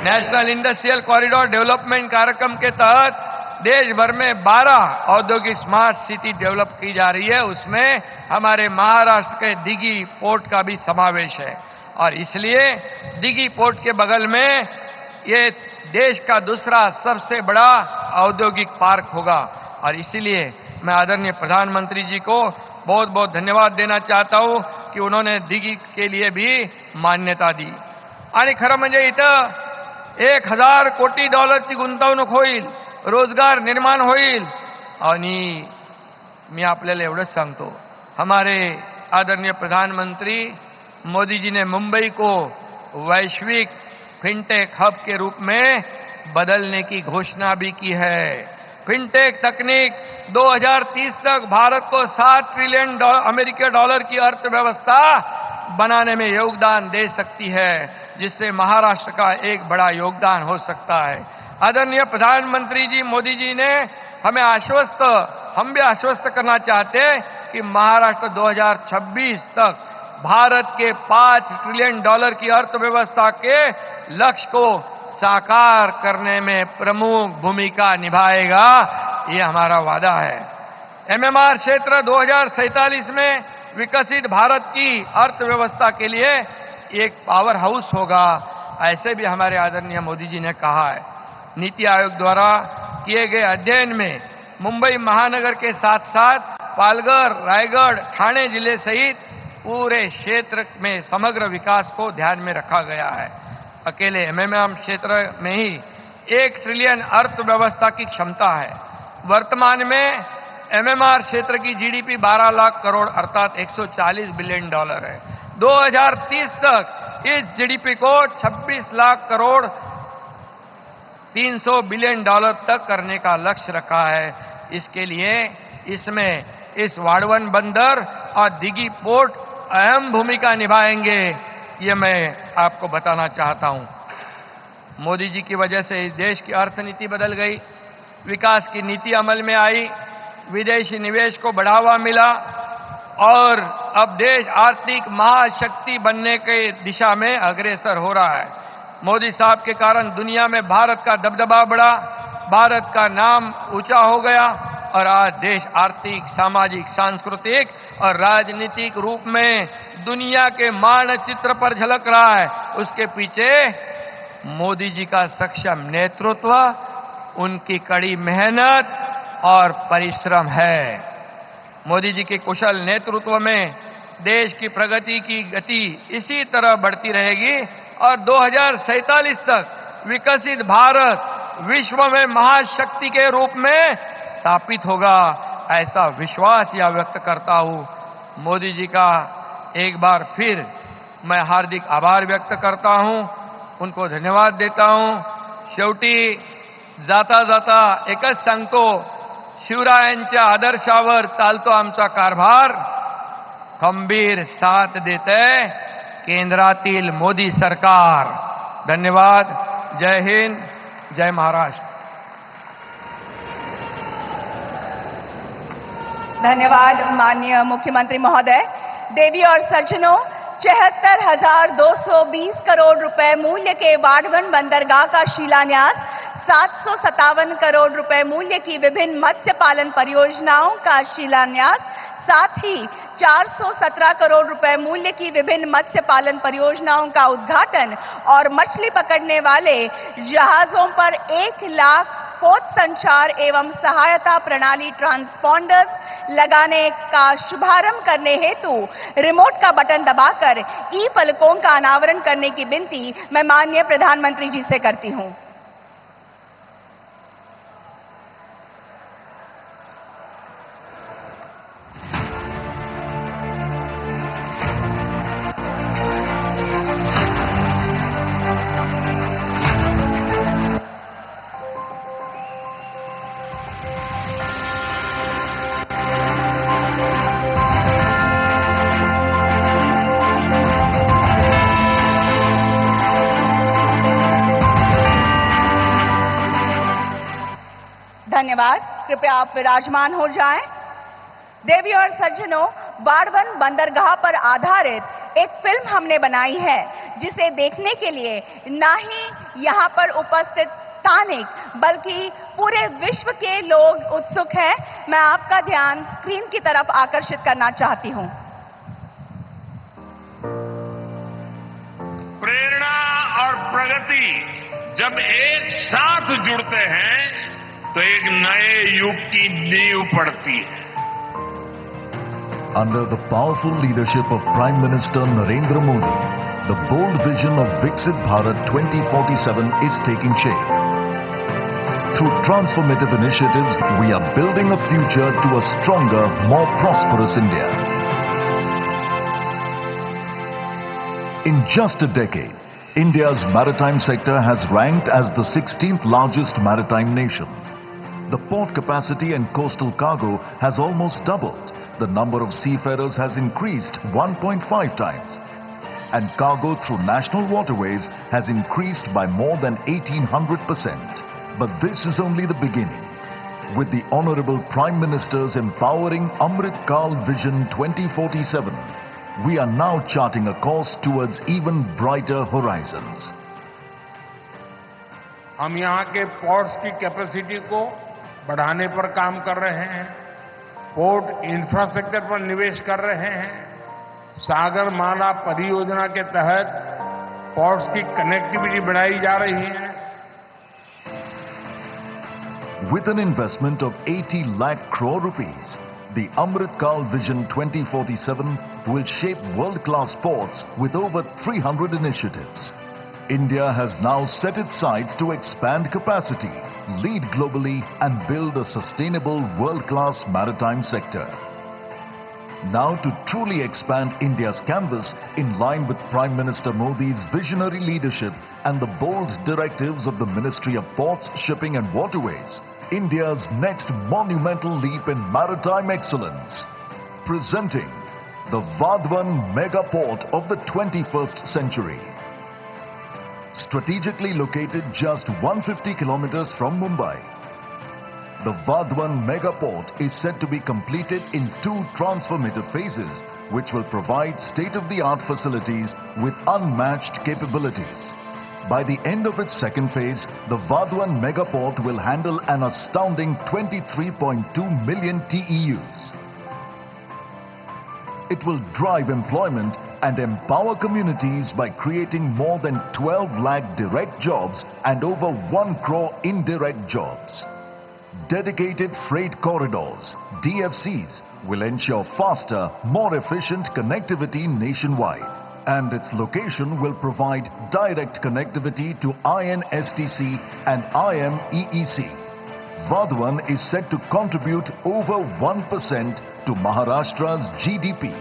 नेशनल इंडस्ट्रियल कॉरिडोर डेवलपमेंट कार्यक्रम के तहत देश भर में 12 औद्योगिक स्मार्ट सिटी डेवलप की जा रही है. उसमें हमारे महाराष्ट्र के दिघी पोर्ट का भी समावेश है. और इसलिए दिघी पोर्ट के बगल में ये देश का दूसरा सबसे बड़ा औद्योगिक पार्क होगा. और इसलिए मैं आदरणीय प्रधानमंत्री जी को बहुत बहुत धन्यवाद देना चाहता हूं कि उन्होंने दिघी के लिए भी मान्यता दी. आणि खरं म्हणजे इथं 1000 कोटी डॉलरची गुंतवणूक होईल, रोजगार निर्माण होईल. आणि मी आपल्याला एवढंच सांगतो, हमारे आदरणीय प्रधानमंत्री मोदी जी ने मुंबई को वैश्विक फिनटेक हब के रूप में बदलने की घोषणा भी की है. फिनटेक तकनीक 2030 तक भारत को 7 ट्रिलियन अमेरिकी डॉलर की अर्थव्यवस्था बनाने में योगदान दे सकती है, जिससे महाराष्ट्र का एक बड़ा योगदान हो सकता है. आदरणीय प्रधानमंत्री जी मोदी जी ने हम भी आश्वस्त करना चाहते हैं कि महाराष्ट्र 2026 तक भारत के 5 ट्रिलियन डॉलर की अर्थव्यवस्था के लक्ष्य को साकार करने में प्रमुख भूमिका निभाएगा. ये हमारा वादा है. एमएमआर क्षेत्र 2047 में विकसित भारत की अर्थव्यवस्था के लिए एक पावर हाउस होगा, ऐसे भी हमारे आदरणीय मोदी जी ने कहा है. नीति आयोग द्वारा किए गए अध्ययन में मुंबई महानगर के साथ साथ पालघर, रायगढ़, ठाणे जिले सहित पूरे क्षेत्र में समग्र विकास को ध्यान में रखा गया है. अकेले एमएमआर क्षेत्र में ही 1 ट्रिलियन अर्थव्यवस्था की क्षमता है। वर्तमान में एमएमआर क्षेत्र की जीडीपी 12 लाख करोड़ अर्थात $140 बिलियन है। 2030 तक इस जीडीपी को 26 लाख करोड़ $300 बिलियन तक करने का लक्ष्य रखा है। इसके लिए इसमें इस वाड़वन बंदर और दिघी पोर्ट अहम भूमिका निभाएंगे, ये मैं आपको बताना चाहता हूं। मोदी जी की वजह से इस देश की अर्थनीति बदल गई, विकास की नीति अमल में आई, विदेशी निवेश को बढ़ावा मिला और अब देश आर्थिक महाशक्ति बनने के दिशा में अग्रसर हो रहा है। मोदी साहब के कारण दुनिया में भारत का दबदबा बढ़ा, भारत का नाम ऊंचा हो गया और आज देश आर्थिक, सामाजिक, सांस्कृतिक और राजनीतिक रूप में दुनिया के मानचित्र पर झलक रहा है। उसके पीछे मोदी जी का सक्षम नेतृत्व, उनकी कड़ी मेहनत और परिश्रम है। मोदी जी के कुशल नेतृत्व में देश की प्रगति की गति इसी तरह बढ़ती रहेगी और 2047 तक विकसित भारत विश्व में महाशक्ति के रूप में स्थापित होगा, ऐसा विश्वास यह व्यक्त करता हूं। मोदी जी का एक बार फिर मैं हार्दिक आभार व्यक्त करता हूं, उनको धन्यवाद देता हूं। शेवटी जाता जाता एकच सांगतो, शिवरायांच्या आदर्शावर चालतो आमचा कारभार, खंबीर साथ देते केंद्रातील मोदी सरकार। धन्यवाद। जय हिंद, जय महाराष्ट्र। धन्यवाद माननीय मुख्यमंत्री महोदय। देवी और सज्जनों, 76,220 करोड़ रुपए मूल्य के वाड़वन बंदरगाह का शिलान्यास, 757 करोड़ रुपए मूल्य की विभिन्न मत्स्य पालन परियोजनाओं का शिलान्यास, साथ ही 417 करोड़ रुपए मूल्य की विभिन्न मत्स्य पालन परियोजनाओं का उद्घाटन और मछली पकड़ने वाले जहाजों पर 1 लाख पोत संचार एवं सहायता प्रणाली ट्रांसपॉन्डर्स लगाने का शुभारंभ करने हेतु रिमोट का बटन दबाकर ई फलकों का अनावरण करने की विनती मैं माननीय प्रधानमंत्री जी से करती हूं। धन्यवाद। कृपया आप विराजमान हो जाएं। देवी और सज्जनों, वाड़वन बंदरगाह पर आधारित एक फिल्म हमने बनाई है, जिसे देखने के लिए ना ही यहां पर उपस्थित स्थानिक बल्कि पूरे विश्व के लोग उत्सुक हैं। मैं आपका ध्यान स्क्रीन की तरफ आकर्षित करना चाहती हूं। प्रेरणा और प्रगति जब एक साथ जुड़ते हैं तो एक नए युग की नींव पड़ती है। Under the powerful leadership of Prime Minister Narendra Modi, the bold vision of Viksit Bharat 2047 is taking shape. Through transformative initiatives, we are building a future to a stronger, more prosperous India. In just a decade, India's maritime sector has ranked as the 16th largest maritime nation. The port capacity and coastal cargo has almost doubled. The number of seafarers has increased 1.5 times. And cargo through national waterways has increased by more than 1800%. But this is only the beginning. With the Honorable Prime Minister's empowering Amrit Kaal Vision 2047, we are now charting a course towards even brighter horizons. हम यहाँ के ports की capacity को बढ़ाने पर काम कर रहे हैं, पोर्ट इंफ्रास्ट्रक्चर पर निवेश कर रहे हैं, सागरमाला परियोजना के तहत पोर्ट्स की कनेक्टिविटी बढ़ाई जा रही है। With an investment of 80 lakh crore rupees, the Amrit Kaal Vision 2047 will shape world-class ports with over 300 initiatives. India has now set its sights to expand capacity, lead globally, and build a sustainable world-class maritime sector. Now, to truly expand India's canvas in line with Prime Minister Modi's visionary leadership and the bold directives of the Ministry of Ports, Shipping and Waterways, India's next monumental leap in maritime excellence. Presenting the Vadhavan Mega Port of the 21st century. Strategically located just 150 kilometers from Mumbai, the Vadhavan Mega Port is said to be completed in 2 transformative phases, which will provide state-of-the-art facilities with unmatched capabilities. By the end of its second phase, the Vadhavan Mega Port will handle an astounding 23.2 million TEUs. It will drive employment and empower communities by creating more than 12 lakh direct jobs and over 1 crore indirect jobs. Dedicated freight corridors, DFCs, will ensure faster, more efficient connectivity nationwide, and its location will provide direct connectivity to INSTC and IMEEC. Vadhavan is said to contribute over 1% to Maharashtra's GDP,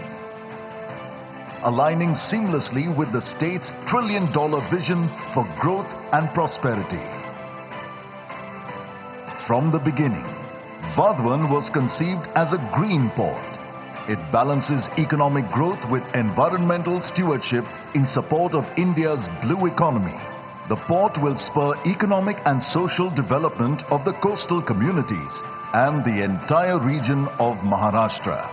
aligning seamlessly with the state's trillion-dollar vision for growth and prosperity. From the beginning, Vadhavan was conceived as a green port. It balances economic growth with environmental stewardship in support of India's blue economy. The port will spur economic and social development of the coastal communities and the entire region of Maharashtra.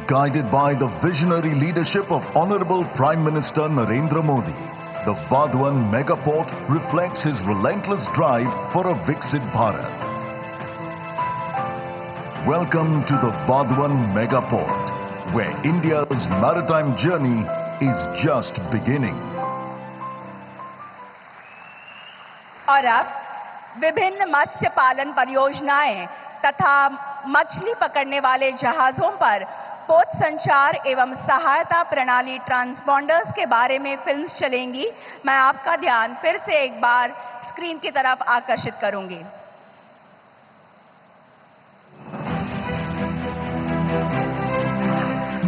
Guided by the visionary leadership of Honorable Prime Minister Narendra Modi, the Vadhavan Mega Port reflects his relentless drive for a Viksit Bharat. Welcome to the Vadhavan Mega Port, where India's maritime journey is just beginning. और अब विभिन्न मत्स्य पालन परियोजनाएं तथा मछली पकड़ने वाले जहाजों पर पोत संचार एवं सहायता प्रणाली ट्रांसपॉन्डर्स के बारे में फिल्म्स चलेंगी। मैं आपका ध्यान फिर से एक बार स्क्रीन की तरफ आकर्षित करूंगी।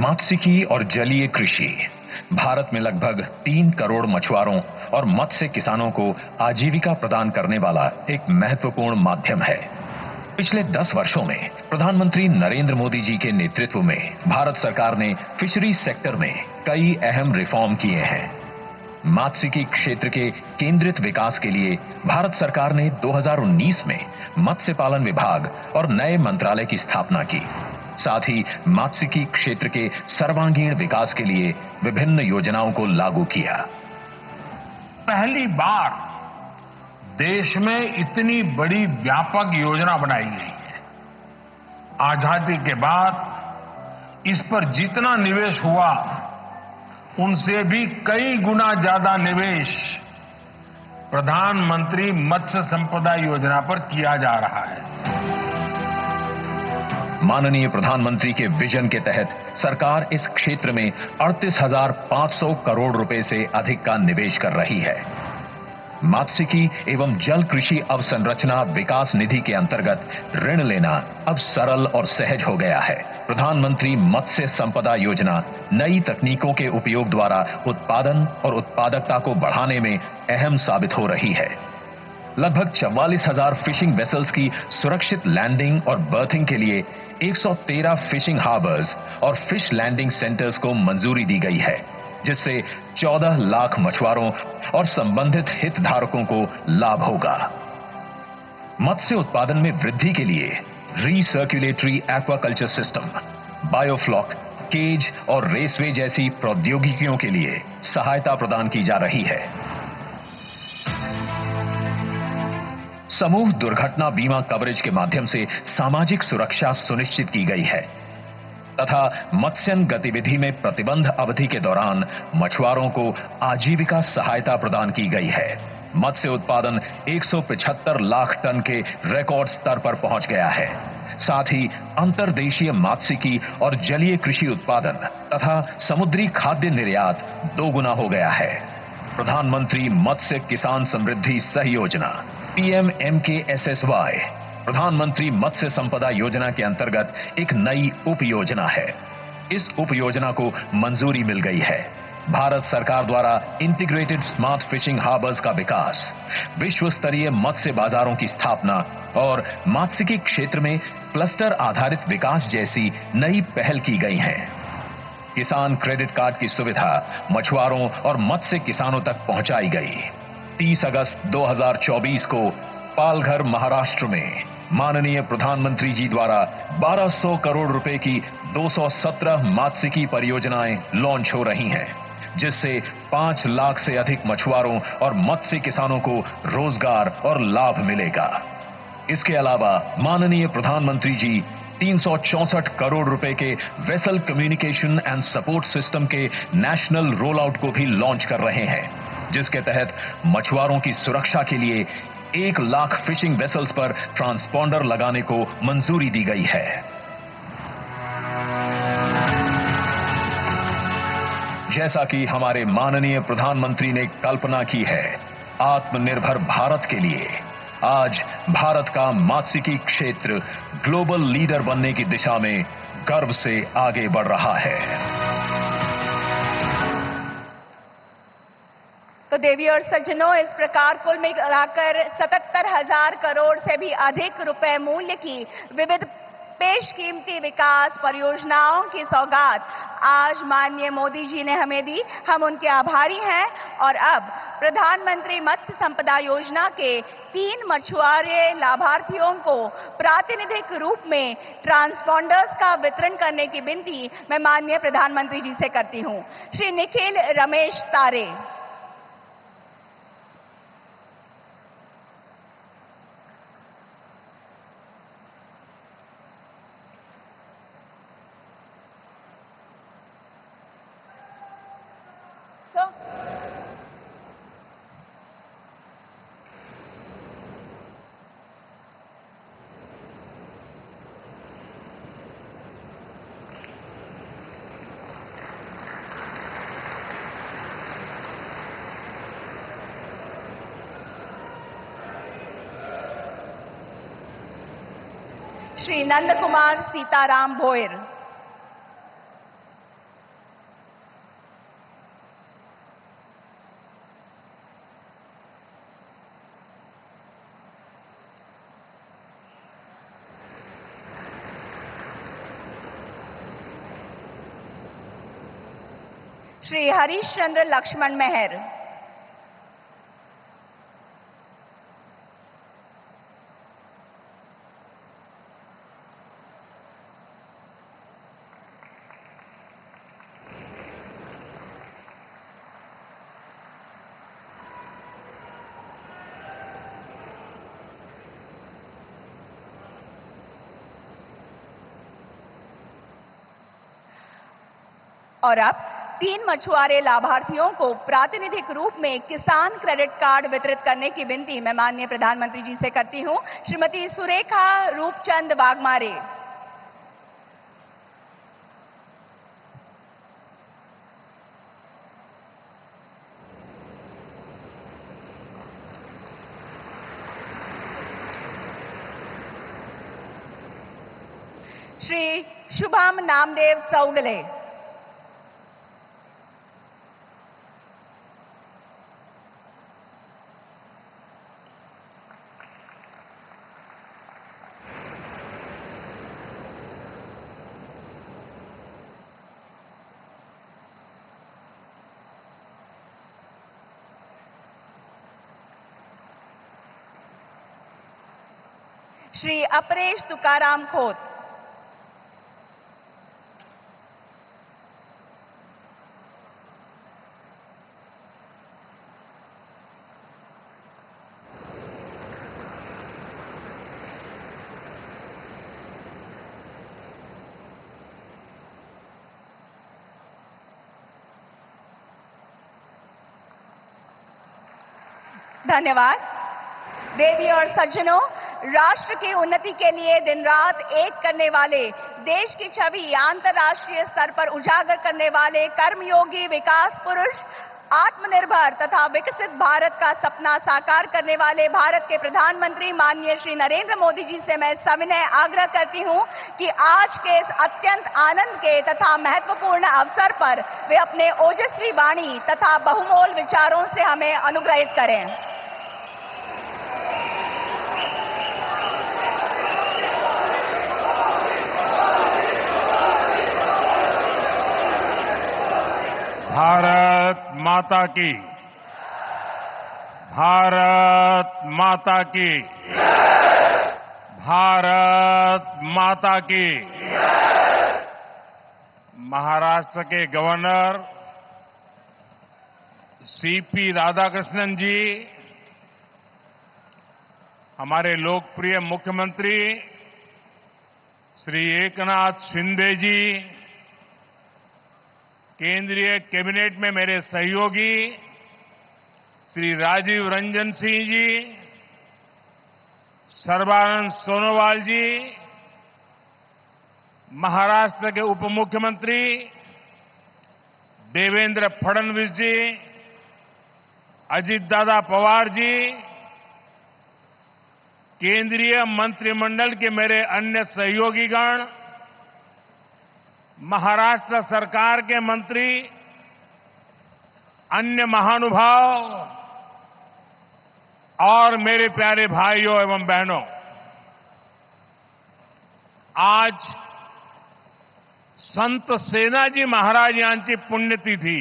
मत्स्यिकी और जलीय कृषि भारत में लगभग 3 करोड़ मछुआरों और मत्स्य किसानों को आजीविका प्रदान करने वाला एक महत्वपूर्ण माध्यम है। पिछले 10 वर्षों में प्रधानमंत्री नरेंद्र मोदी जी के नेतृत्व में भारत सरकार ने फिशरी सेक्टर में कई अहम रिफॉर्म किए हैं। मत्स्यिकी क्षेत्र के केंद्रित विकास के लिए भारत सरकार ने 2019 में मत्स्य पालन विभाग और नए मंत्रालय की स्थापना की। साथ ही मत्स्यिकी क्षेत्र के सर्वांगीण विकास के लिए विभिन्न योजनाओं को लागू किया। पहली बार देश में इतनी बड़ी व्यापक योजना बनाई गई है। आजादी के बाद इस पर जितना निवेश हुआ उनसे भी कई गुना ज्यादा निवेश प्रधानमंत्री मत्स्य संपदा योजना पर किया जा रहा है। माननीय प्रधानमंत्री के विजन के तहत सरकार इस क्षेत्र में 38,500 करोड़ रुपए से अधिक का निवेश कर रही है। मत्स्यिकी एवं जल कृषि अवसंरचना विकास निधि के अंतर्गत ऋण लेना अब सरल और सहज हो गया है। प्रधानमंत्री मत्स्य संपदा योजना नई तकनीकों के उपयोग द्वारा उत्पादन और उत्पादकता को बढ़ाने में अहम साबित हो रही है। लगभग 44,000 फिशिंग वेसल्स की सुरक्षित लैंडिंग और बर्थिंग के लिए 113 फिशिंग हार्बर्स और फिश लैंडिंग सेंटर्स को मंजूरी दी गई है, जिससे 14 लाख मछुआरों और संबंधित हितधारकों को लाभ होगा। मत्स्य उत्पादन में वृद्धि के लिए रीसर्कुलेटरी एक्वाकल्चर सिस्टम, बायोफ्लॉक, केज और रेसवे जैसी प्रौद्योगिकियों के लिए सहायता प्रदान की जा रही है। समूह दुर्घटना बीमा कवरेज के माध्यम से सामाजिक सुरक्षा सुनिश्चित की गई है तथा मत्स्यन गतिविधि में प्रतिबंध अवधि के दौरान मछुआरों को आजीविका सहायता प्रदान की गई है। मत्स्य उत्पादन 175 लाख टन के रिकॉर्ड स्तर पर पहुंच गया है। साथ ही अंतर्देशीय मात्स्यिकी और जलीय कृषि उत्पादन तथा समुद्री खाद्य निर्यात दोगुना हो गया है। प्रधानमंत्री मत्स्य किसान समृद्धि सह योजना PMMKSSY प्रधानमंत्री मत्स्य संपदा योजना के अंतर्गत एक नई उप योजना है। इस उप योजना को मंजूरी मिल गई है। भारत सरकार द्वारा इंटीग्रेटेड स्मार्ट फिशिंग हार्बर्स का विकास, विश्व स्तरीय मत्स्य बाजारों की स्थापना और मात्स्यिकी क्षेत्र में क्लस्टर आधारित विकास जैसी नई पहल की गई है। किसान क्रेडिट कार्ड की सुविधा मछुआरों और मत्स्य किसानों तक पहुंचाई गई। 30 अगस्त 2024 को पालघर, महाराष्ट्र में माननीय प्रधानमंत्री जी द्वारा 1200 करोड़ रुपए की 217 मात्स्यिकी परियोजनाएं लॉन्च हो रही हैं, जिससे 5 लाख से अधिक मछुआरों और मत्स्य किसानों को रोजगार और लाभ मिलेगा। इसके अलावा माननीय प्रधानमंत्री जी 364 करोड़ रुपए के vessel communication and support system के नेशनल रोल आउट को भी लॉन्च कर रहे हैं, जिसके तहत मछुआरों की सुरक्षा के लिए 1 लाख फिशिंग वेसल्स पर ट्रांसपॉन्डर लगाने को मंजूरी दी गई है। जैसा कि हमारे माननीय प्रधानमंत्री ने कल्पना की है, आत्मनिर्भर भारत के लिए आज भारत का मात्स्यिकी क्षेत्र ग्लोबल लीडर बनने की दिशा में गर्व से आगे बढ़ रहा है। तो देवी और सज्जनों, इस प्रकार कुल मिलाकर 77,000 करोड़ से भी अधिक रुपए मूल्य की विविध बेशकीमती विकास परियोजनाओं की सौगात आज माननीय मोदी जी ने हमें दी। हम उनके आभारी हैं। और अब प्रधानमंत्री मत्स्य संपदा योजना के 3 मछुआरे लाभार्थियों को प्रातिनिधिक रूप में ट्रांसपॉन्डर्स का वितरण करने की विनती मैं माननीय प्रधानमंत्री जी से करती हूं। श्री निखिल रमेश तारे। श्री नंद कुमार सीताराम भोयर। श्री हरीशचंद्र लक्ष्मण मेहर। और अब 3 मछुआरे लाभार्थियों को प्रातिनिधिक रूप में किसान क्रेडिट कार्ड वितरित करने की विनती मैं माननीय प्रधानमंत्री जी से करती हूं। श्रीमती सुरेखा रूपचंद वाघमारे। श्री शुभम नामदेव सौगले। श्री अपरेश तुकाराम खोत। धन्यवाद। देवी और सज्जनों, राष्ट्र की उन्नति के लिए दिन रात एक करने वाले, देश की छवि अंतर्राष्ट्रीय स्तर पर उजागर करने वाले कर्मयोगी विकास पुरुष, आत्मनिर्भर तथा विकसित भारत का सपना साकार करने वाले भारत के प्रधानमंत्री माननीय श्री नरेंद्र मोदी जी से मैं सविनय आग्रह करती हूं कि आज के इस अत्यंत आनंद के तथा महत्वपूर्ण अवसर पर वे अपने ओजस्वी वाणी तथा बहुमोल विचारों से हमें अनुग्रहित करें। भारत माता की, भारत माता की, भारत माता की। महाराष्ट्र के गवर्नर सीपी राधाकृष्णन जी, हमारे लोकप्रिय मुख्यमंत्री श्री एकनाथ शिंदे जी, केंद्रीय कैबिनेट में मेरे सहयोगी श्री राजीव रंजन सिंह जी, सर्बानंद सोनोवाल जी, महाराष्ट्र के उप मुख्यमंत्री देवेंद्र फडणवीस जी, अजित दादा पवार जी, केंद्रीय मंत्रिमंडल के मेरे अन्य सहयोगीगण, महाराष्ट्र सरकार के मंत्री, अन्य महानुभाव और मेरे प्यारे भाइयों एवं बहनों, आज संत सेनाजी महाराज यांची पुण्यतिथी।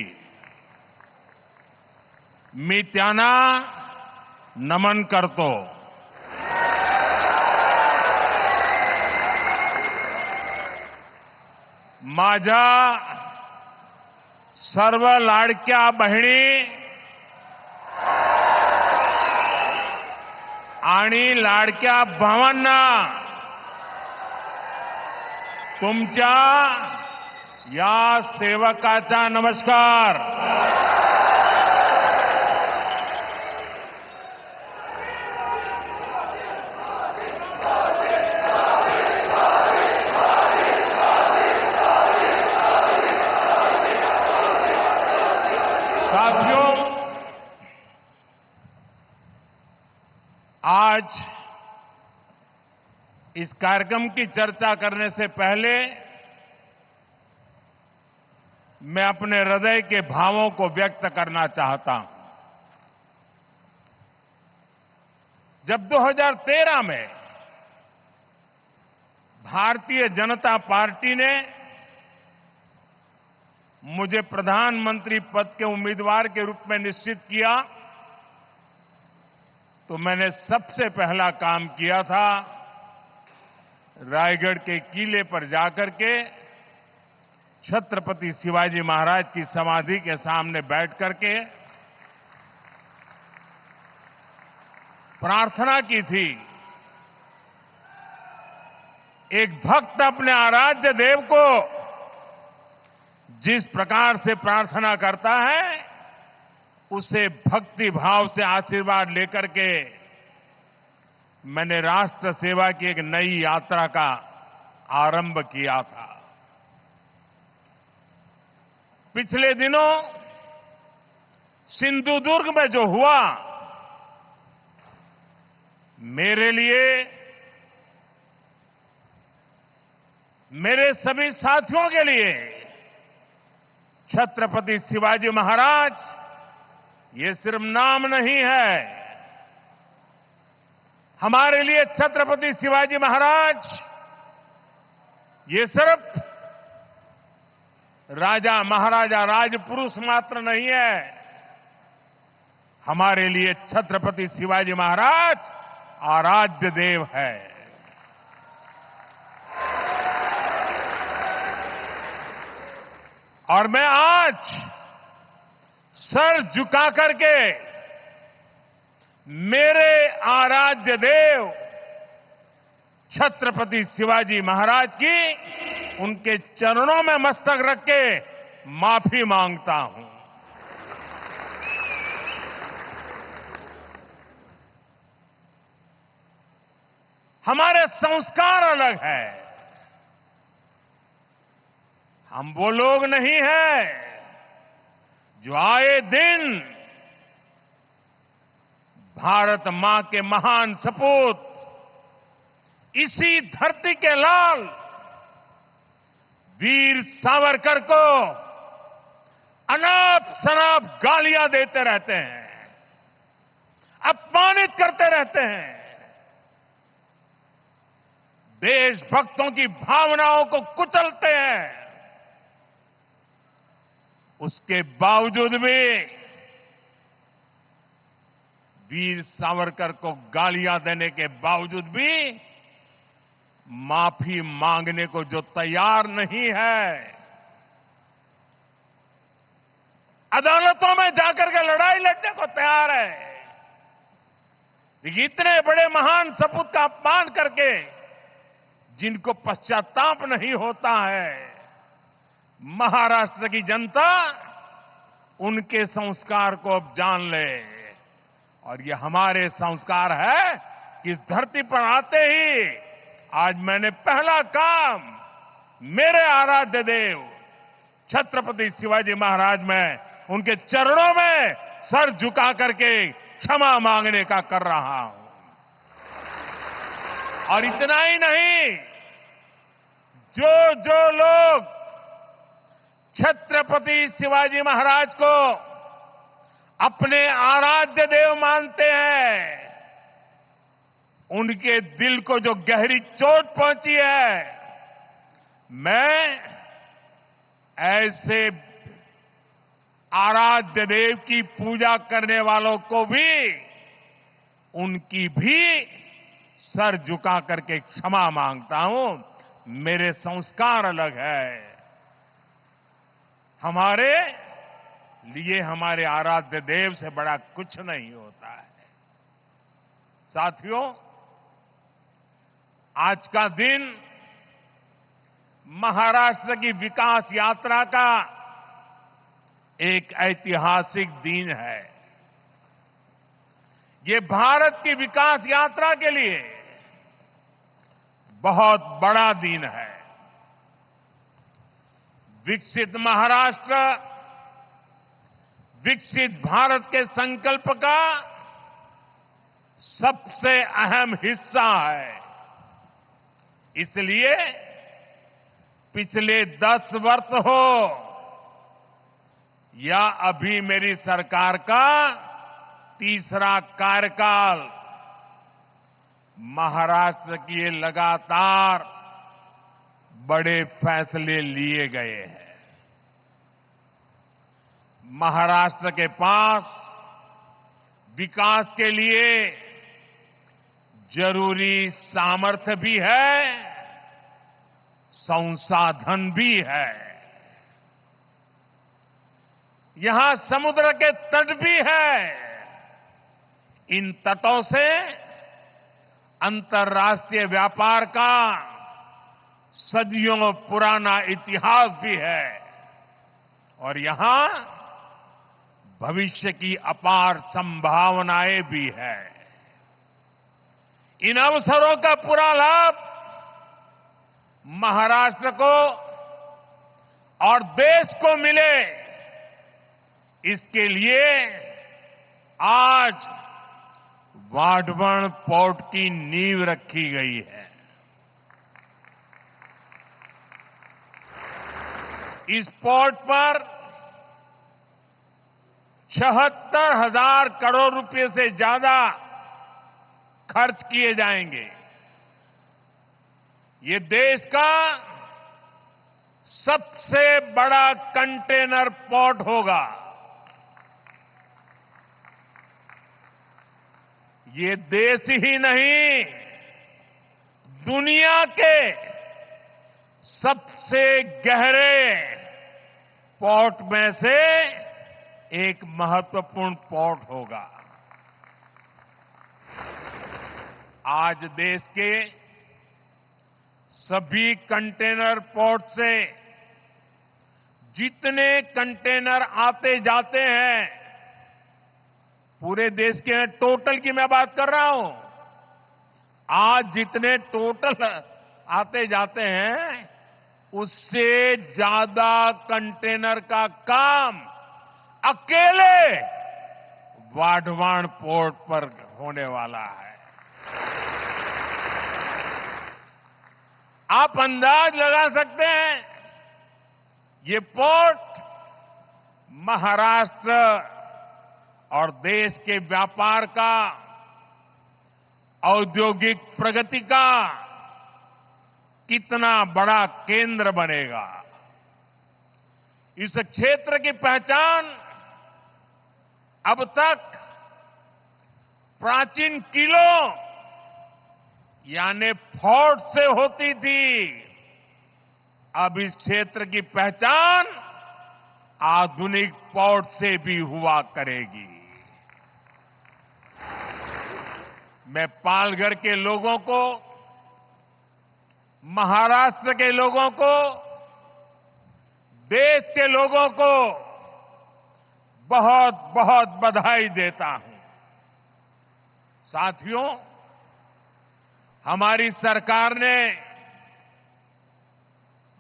मी त्यांना नमन करतो। माझ्या सर्व लाडक्या बहिणी आणि लाडक्या भावांना तुमच्या या सेवकाचा नमस्कार। साथियों, आज इस कार्यक्रम की चर्चा करने से पहले मैं अपने हृदय के भावों को व्यक्त करना चाहता हूं। जब 2013 में भारतीय जनता पार्टी ने मुझे प्रधानमंत्री पद के उम्मीदवार के रूप में निश्चित किया, तो मैंने सबसे पहला काम किया था रायगढ़ के किले पर जाकर के छत्रपति शिवाजी महाराज की समाधि के सामने बैठ करके प्रार्थना की थी। एक भक्त अपने आराध्य देव को जिस प्रकार से प्रार्थना करता है, उसे भक्ति भाव से आशीर्वाद लेकर के मैंने राष्ट्र सेवा की एक नई यात्रा का आरंभ किया था। पिछले दिनों सिंधुदुर्ग में जो हुआ, मेरे लिए, मेरे सभी साथियों के लिए छत्रपति शिवाजी महाराज ये सिर्फ नाम नहीं है। हमारे लिए छत्रपति शिवाजी महाराज ये सिर्फ राजा महाराजा राजपुरुष मात्र नहीं है। हमारे लिए छत्रपति शिवाजी महाराज आराध्य देव है। और मैं आज सर झुका करके मेरे आराध्य देव छत्रपति शिवाजी महाराज की उनके चरणों में मस्तक रख के माफी मांगता हूं। हमारे संस्कार अलग है। हम वो लोग नहीं हैं जो आए दिन भारत मां के महान सपूत, इसी धरती के लाल वीर सावरकर को अनाप शनाप गालियां देते रहते हैं, अपमानित करते रहते हैं, देशभक्तों की भावनाओं को कुचलते हैं। उसके बावजूद भी वीर सावरकर को गालियां देने के बावजूद भी माफी मांगने को जो तैयार नहीं है, अदालतों में जाकर के लड़ाई लड़ने को तैयार है, लेकिन इतने बड़े महान सपूत का अपमान करके जिनको पश्चाताप नहीं होता है, महाराष्ट्र की जनता उनके संस्कार को अब जान ले। और ये हमारे संस्कार है कि इस धरती पर आते ही आज मैंने पहला काम मेरे आराध्य देव छत्रपति शिवाजी महाराज में उनके चरणों में सर झुका करके क्षमा मांगने का कर रहा हूं। और इतना ही नहीं, जो लोग छत्रपति शिवाजी महाराज को अपने आराध्य देव मानते हैं, उनके दिल को जो गहरी चोट पहुंची है, मैं ऐसे आराध्य देव की पूजा करने वालों को भी, उनकी भी सर झुका करके क्षमा मांगता हूं। मेरे संस्कार अलग है। हमारे लिए हमारे आराध्य देव से बड़ा कुछ नहीं होता है। साथियों, आज का दिन महाराष्ट्र की विकास यात्रा का एक ऐतिहासिक दिन है। ये भारत की विकास यात्रा के लिए बहुत बड़ा दिन है। विकसित महाराष्ट्र, विकसित भारत के संकल्प का सबसे अहम हिस्सा है। इसलिए पिछले 10 वर्ष हो या अभी मेरी सरकार का तीसरा कार्यकाल, महाराष्ट्र के लिए लगातार बड़े फैसले लिए गए हैं। महाराष्ट्र के पास विकास के लिए जरूरी सामर्थ्य भी है, संसाधन भी है। यहां समुद्र के तट भी है। इन तटों से अंतर्राष्ट्रीय व्यापार का सदियों पुराना इतिहास भी है और यहां भविष्य की अपार संभावनाएं भी है। इन अवसरों का पूरा लाभ महाराष्ट्र को और देश को मिले, इसके लिए आज वाढवण पोर्ट की नींव रखी गई है। इस पोर्ट पर 76,000 करोड़ रुपए से ज्यादा खर्च किए जाएंगे। ये देश का सबसे बड़ा कंटेनर पोर्ट होगा। ये देश ही नहीं, दुनिया के सबसे गहरे पोर्ट में से एक महत्वपूर्ण पोर्ट होगा। आज देश के सभी कंटेनर पोर्ट से जितने कंटेनर आते जाते हैं, पूरे देश के टोटल की मैं बात कर रहा हूं, आज जितने टोटल आते जाते हैं उससे ज्यादा कंटेनर का काम अकेले वाढवान पोर्ट पर होने वाला है। आप अंदाज लगा सकते हैं ये पोर्ट महाराष्ट्र और देश के व्यापार का, औद्योगिक प्रगति का कितना बड़ा केंद्र बनेगा। इस क्षेत्र की पहचान अब तक प्राचीन किलों यानी फोर्ट से होती थी। अब इस क्षेत्र की पहचान आधुनिक पोर्ट से भी हुआ करेगी। मैं पालघर के लोगों को, महाराष्ट्र के लोगों को, देश के लोगों को बहुत बहुत बधाई देता हूं। साथियों, हमारी सरकार ने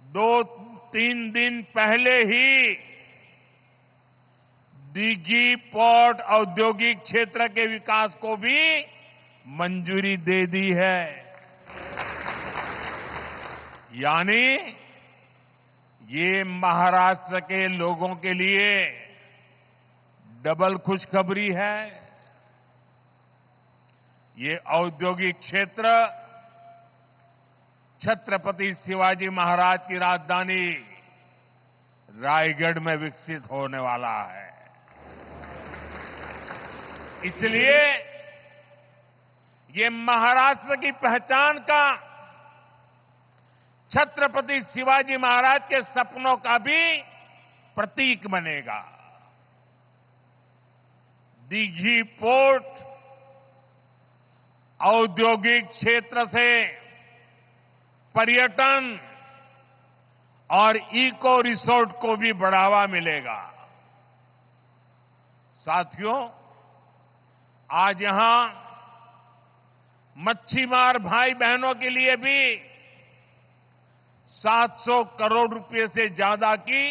2-3 दिन पहले ही दीघी पोर्ट औद्योगिक क्षेत्र के विकास को भी मंजूरी दे दी है। यानी ये महाराष्ट्र के लोगों के लिए डबल खुशखबरी है। ये औद्योगिक क्षेत्र छत्रपति शिवाजी महाराज की राजधानी रायगढ़ में विकसित होने वाला है। इसलिए ये महाराष्ट्र की पहचान का, छत्रपति शिवाजी महाराज के सपनों का भी प्रतीक बनेगा। दीघी पोर्ट औद्योगिक क्षेत्र से पर्यटन और इको रिसोर्ट को भी बढ़ावा मिलेगा। साथियों, आज यहां मच्छीमार भाई बहनों के लिए भी 700 करोड़ रुपए से ज्यादा की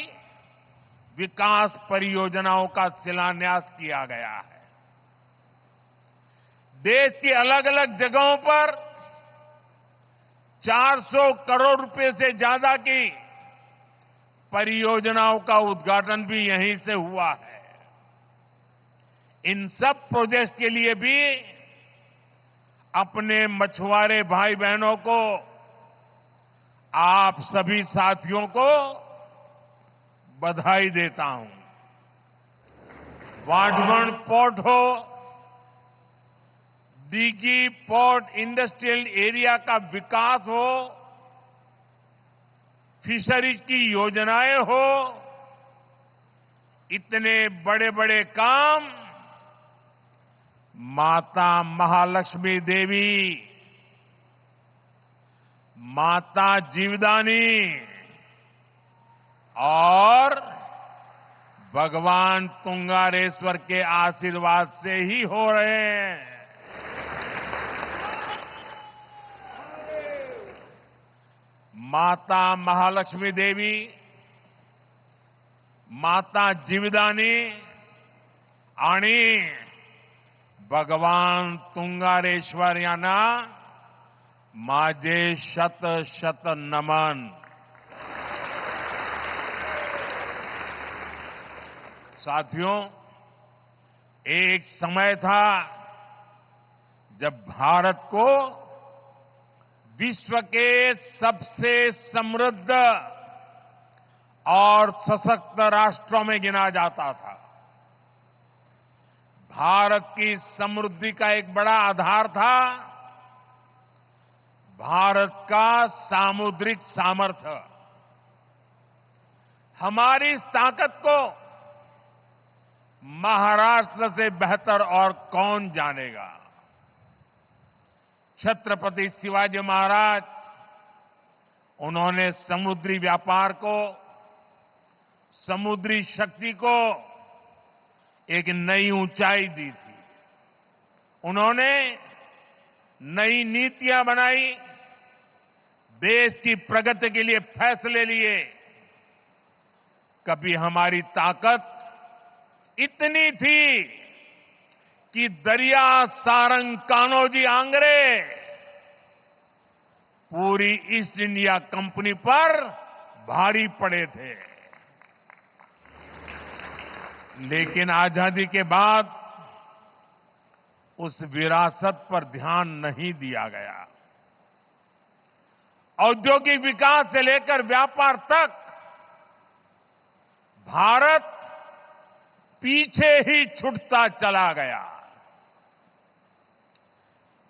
विकास परियोजनाओं का शिलान्यास किया गया है। देश की अलग अलग जगहों पर 400 करोड़ रुपए से ज्यादा की परियोजनाओं का उद्घाटन भी यहीं से हुआ है। इन सब प्रोजेक्ट्स के लिए भी अपने मछुआरे भाई बहनों को, आप सभी साथियों को बधाई देता हूं। वाढवण पोर्ट हो, दीघी पोर्ट इंडस्ट्रियल एरिया का विकास हो, फिशरीज की योजनाएं हो, इतने बड़े बड़े काम माता महालक्ष्मी देवी, माता जीवदानी और भगवान तुंगारेश्वर के आशीर्वाद से ही हो रहे हैं। माता महालक्ष्मी देवी, माता जीवदानी आणि भगवान तुंगारेश्वर यांना माझे शत शत नमन। साथियों, एक समय था जब भारत को विश्व के सबसे समृद्ध और सशक्त राष्ट्रों में गिना जाता था। भारत की समृद्धि का एक बड़ा आधार था भारत का सामुद्रिक सामर्थ्य। हमारी इस ताकत को महाराष्ट्र से बेहतर और कौन जानेगा। छत्रपति शिवाजी महाराज, उन्होंने समुद्री व्यापार को, समुद्री शक्ति को एक नई ऊंचाई दी थी। उन्होंने नई नीतियां बनाई, देश की प्रगति के लिए फैसले लिए। कभी हमारी ताकत इतनी थी कि दरिया सारंग कान्होजी आंग्रे पूरी ईस्ट इंडिया कंपनी पर भारी पड़े थे। लेकिन आजादी के बाद उस विरासत पर ध्यान नहीं दिया गया। औद्योगिक विकास से लेकर व्यापार तक भारत पीछे ही छूटता चला गया।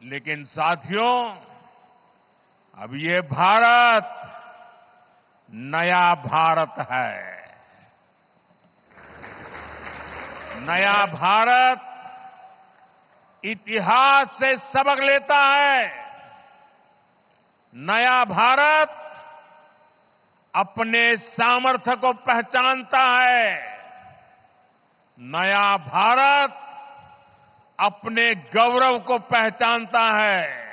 लेकिन साथियों, अब ये भारत नया भारत है। नया भारत इतिहास से सबक लेता है। नया भारत अपने सामर्थ्य को पहचानता है। नया भारत अपने गौरव को पहचानता है।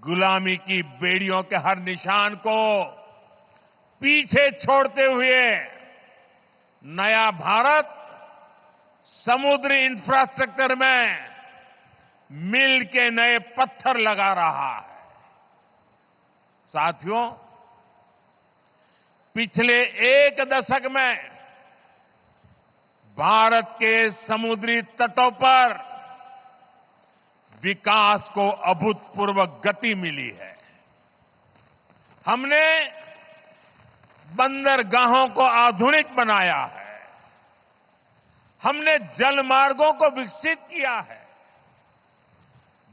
गुलामी की बेड़ियों के हर निशान को पीछे छोड़ते हुए नया भारत समुद्री इंफ्रास्ट्रक्चर में मिल के नए पत्थर लगा रहा है। साथियों, पिछले एक दशक में भारत के समुद्री तटों पर विकास को अभूतपूर्व गति मिली है। हमने बंदरगाहों को आधुनिक बनाया है। हमने जल मार्गों को विकसित किया है।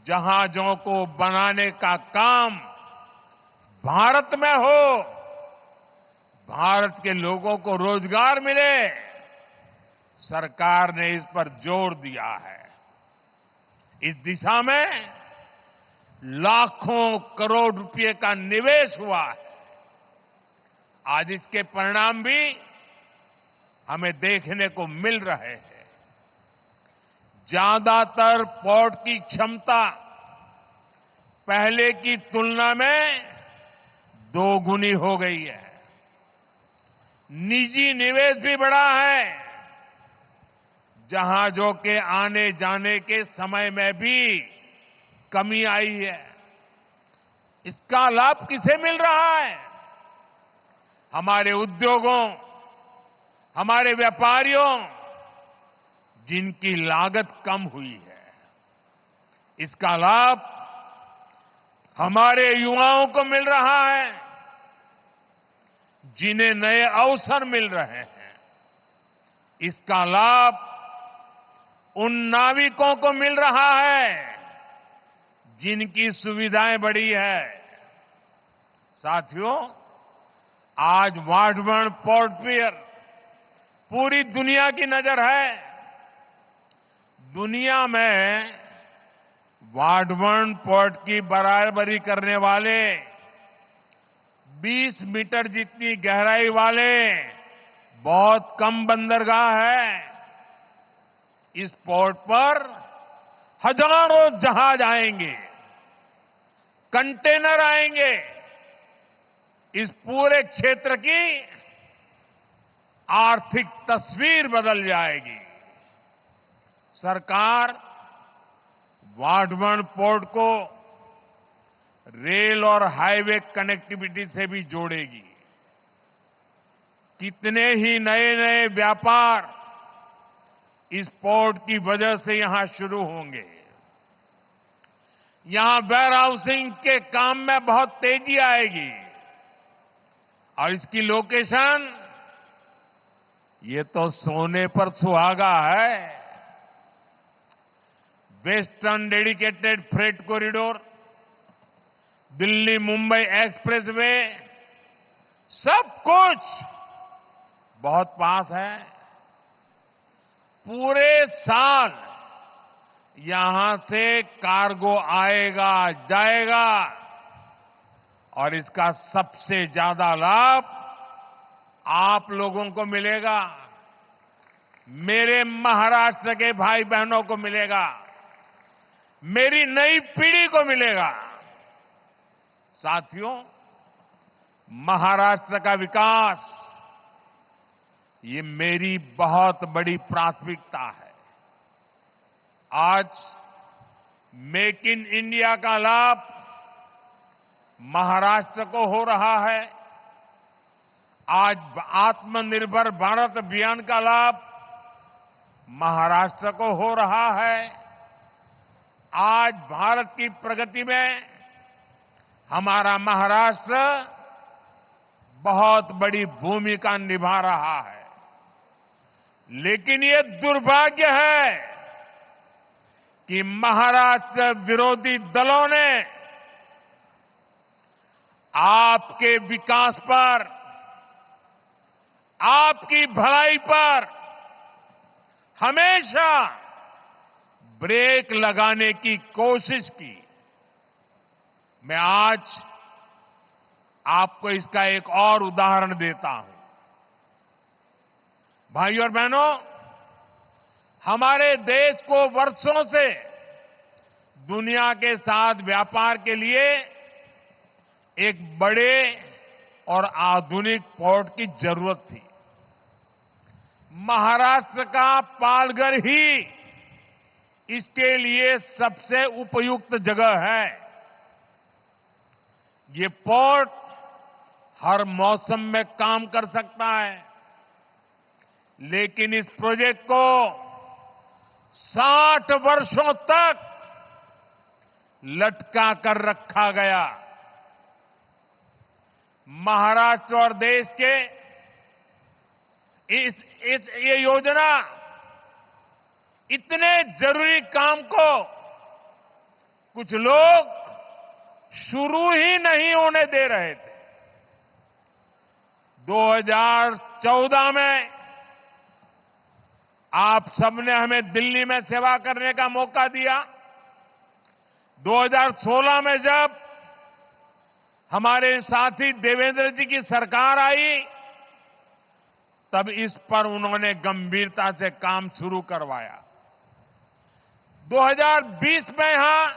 जहाजों को बनाने का काम भारत में हो, भारत के लोगों को रोजगार मिले, सरकार ने इस पर जोर दिया है। इस दिशा में लाखों करोड़ रुपए का निवेश हुआ है। आज इसके परिणाम भी हमें देखने को मिल रहे हैं। ज्यादातर पोर्ट की क्षमता पहले की तुलना में दोगुनी हो गई है। निजी निवेश भी बढ़ा है। जहाजों के आने जाने के समय में भी कमी आई है। इसका लाभ किसे मिल रहा है? हमारे उद्योगों, हमारे व्यापारियों, जिनकी लागत कम हुई है। इसका लाभ हमारे युवाओं को मिल रहा है, जिन्हें नए अवसर मिल रहे हैं। इसका लाभ उन नाविकों को मिल रहा है जिनकी सुविधाएं बढ़ी है। साथियों, आज वाढवण पोर्ट पियर पूरी दुनिया की नजर है। दुनिया में वाढवण पोर्ट की बराबरी करने वाले 20 मीटर जितनी गहराई वाले बहुत कम बंदरगाह है। इस पोर्ट पर हजारों जहाज आएंगे, कंटेनर आएंगे। इस पूरे क्षेत्र की आर्थिक तस्वीर बदल जाएगी। सरकार वाढवण पोर्ट को रेल और हाईवे कनेक्टिविटी से भी जोड़ेगी। कितने ही नए नए व्यापार इस पोर्ट की वजह से यहां शुरू होंगे। यहां वेयर हाउसिंग के काम में बहुत तेजी आएगी। और इसकी लोकेशन, ये तो सोने पर सुहागा है। Western dedicated freight corridor, Delhi Mumbai expressway, सब कुछ बहुत पास है। पूरे साल यहां से कार्गो आएगा जाएगा और इसका सबसे ज्यादा लाभ आप लोगों को मिलेगा, मेरे महाराष्ट्र के भाई बहनों को मिलेगा। मेरी नई पीढ़ी को मिलेगा। साथियों, महाराष्ट्र का विकास ये मेरी बहुत बड़ी प्राथमिकता है। आज मेक इन इंडिया का लाभ महाराष्ट्र को हो रहा है। आज आत्मनिर्भर भारत अभियान का लाभ महाराष्ट्र को हो रहा है। आज भारत की प्रगति में हमारा महाराष्ट्र बहुत बड़ी भूमिका निभा रहा है। लेकिन ये दुर्भाग्य है कि महाराष्ट्र विरोधी दलों ने आपके विकास पर, आपकी भलाई पर हमेशा ब्रेक लगाने की कोशिश की। मैं आज आपको इसका एक और उदाहरण देता हूं। भाइयों और बहनों, हमारे देश को वर्षों से दुनिया के साथ व्यापार के लिए एक बड़े और आधुनिक पोर्ट की जरूरत थी। महाराष्ट्र का पालघर ही इसके लिए सबसे उपयुक्त जगह है। ये पोर्ट हर मौसम में काम कर सकता है, लेकिन इस प्रोजेक्ट को 60 वर्षों तक लटका कर रखा गया। महाराष्ट्र और देश के ये योजना इतने जरूरी काम को कुछ लोग शुरू ही नहीं होने दे रहे थे। 2014 में आप सबने हमें दिल्ली में सेवा करने का मौका दिया। 2016 में जब हमारे साथी देवेंद्र जी की सरकार आई, तब इस पर उन्होंने गंभीरता से काम शुरू करवाया। 2020 में यहां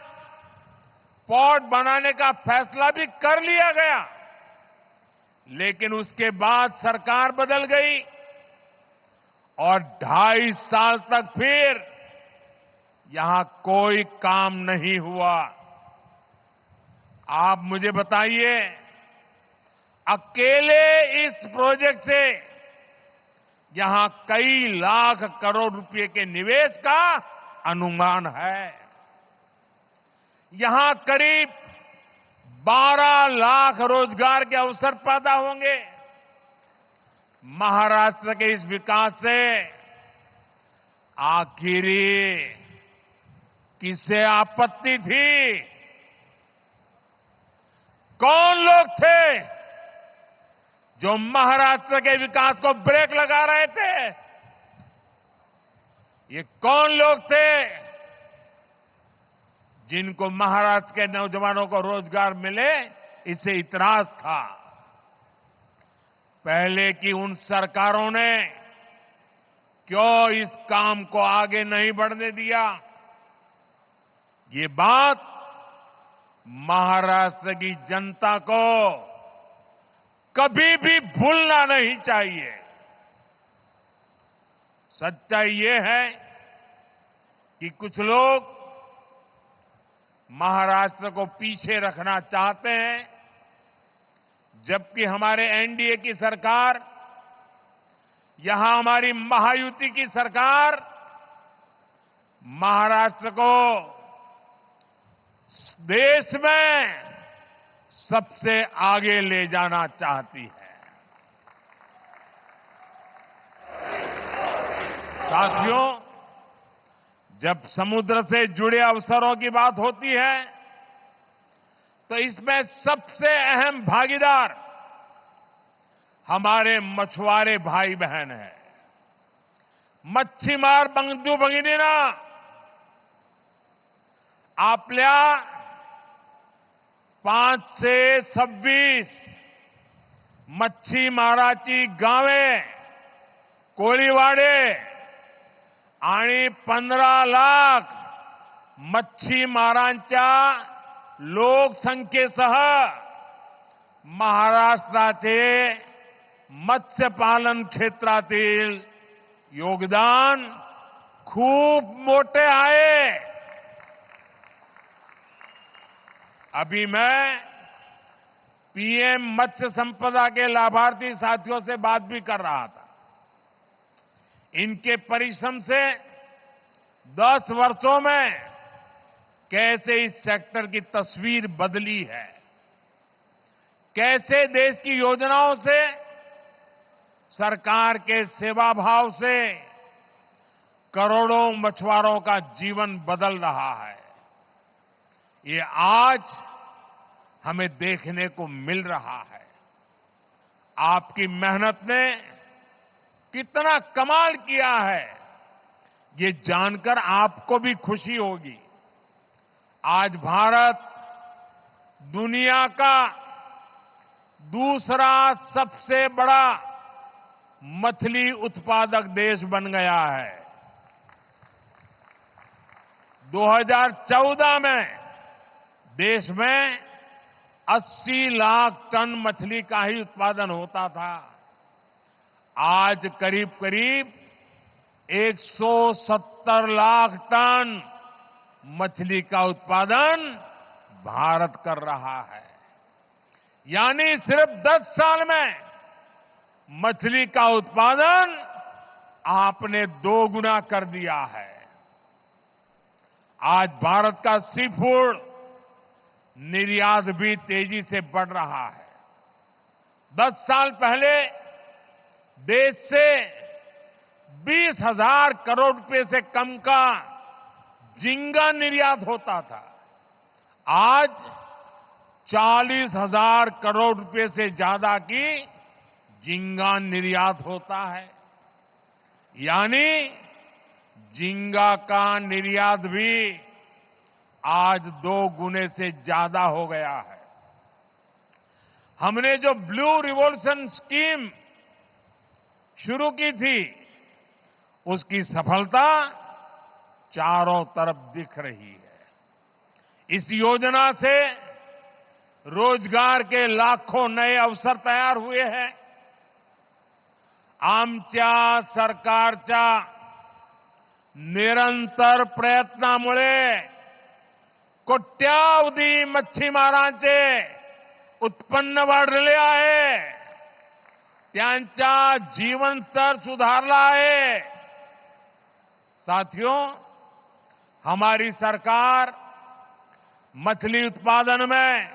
पोर्ट बनाने का फैसला भी कर लिया गया, लेकिन उसके बाद सरकार बदल गई और 2.5 साल तक फिर यहां कोई काम नहीं हुआ। आप मुझे बताइए, अकेले इस प्रोजेक्ट से यहां कई लाख करोड़ रुपए के निवेश का अनुमान है। यहां करीब 12 लाख रोजगार के अवसर पैदा होंगे। महाराष्ट्र के इस विकास से आखिरी किसे आपत्ति थी? कौन लोग थे जो महाराष्ट्र के विकास को ब्रेक लगा रहे थे? ये कौन लोग थे जिनको महाराष्ट्र के नौजवानों को रोजगार मिले इससे इतराज था? पहले की उन सरकारों ने क्यों इस काम को आगे नहीं बढ़ने दिया? ये बात महाराष्ट्र की जनता को कभी भी भूलना नहीं चाहिए। सच्चाई ये है कि कुछ लोग महाराष्ट्र को पीछे रखना चाहते हैं, जबकि हमारे एनडीए की सरकार, यहां हमारी महायुति की सरकार महाराष्ट्र को देश में सबसे आगे ले जाना चाहती है। साथियों, जब समुद्र से जुड़े अवसरों की बात होती है तो इसमें सबसे अहम भागीदार हमारे मछुआरे भाई बहन हैं। मच्छीमार बंधू भगिनींना, आपल्या 5 से 26 मच्छीमाराची गावे, कोळीवाडे आणि 15 लाख मच्छीमारांच्या लोकसंख्येसह महाराष्ट्राचे मत्स्यपालन क्षेत्रातील योगदान खूप मोठे आहे. अभी मैं पीएम मत्स्य संपदा के लाभार्थी साथियों से बात भी कर रहा था. इनके परिश्रम से 10 वर्षों में कैसे इस सेक्टर की तस्वीर बदली है, कैसे देश की योजनाओं से, सरकार के सेवा भाव से करोड़ों मछुआरों का जीवन बदल रहा है. ये आज हमें देखने को मिल रहा है. आपकी मेहनत ने कितना कमाल किया है, ये जानकर आपको भी खुशी होगी. आज भारत दुनिया का दूसरा सबसे बड़ा मछली उत्पादक देश बन गया है. 2014 में देश में 80 लाख टन मछली का ही उत्पादन होता था. आज करीब करीब 170 लाख टन मछली का उत्पादन भारत कर रहा है. यानी सिर्फ 10 साल में मछली का उत्पादन आपने 2 गुना कर दिया है. आज भारत का सी फूड निर्यात भी तेजी से बढ़ रहा है. 10 साल पहले देश से 20,000 करोड़ रुपए से कम का झींगा निर्यात होता था. आज 40,000 करोड़ रुपए से ज्यादा की झींगा निर्यात होता है. यानी झींगा का निर्यात भी आज 2 गुने से ज्यादा हो गया है. हमने जो ब्लू रिवॉल्यूशन स्कीम शुरू की थी, उसकी सफलता चारों तरफ दिख रही है. इस योजना से रोजगार के लाखों नए अवसर तैयार हुए हैं. आमच्या सरकारच्या निरंतर प्रयत्नामुळे कोट्यावधी मच्छीमारांचे उत्पन्न वाढले आहे. त्यांचा जीवन स्तर सुधारला आहे. साथियों, हमारी सरकार मछली उत्पादन में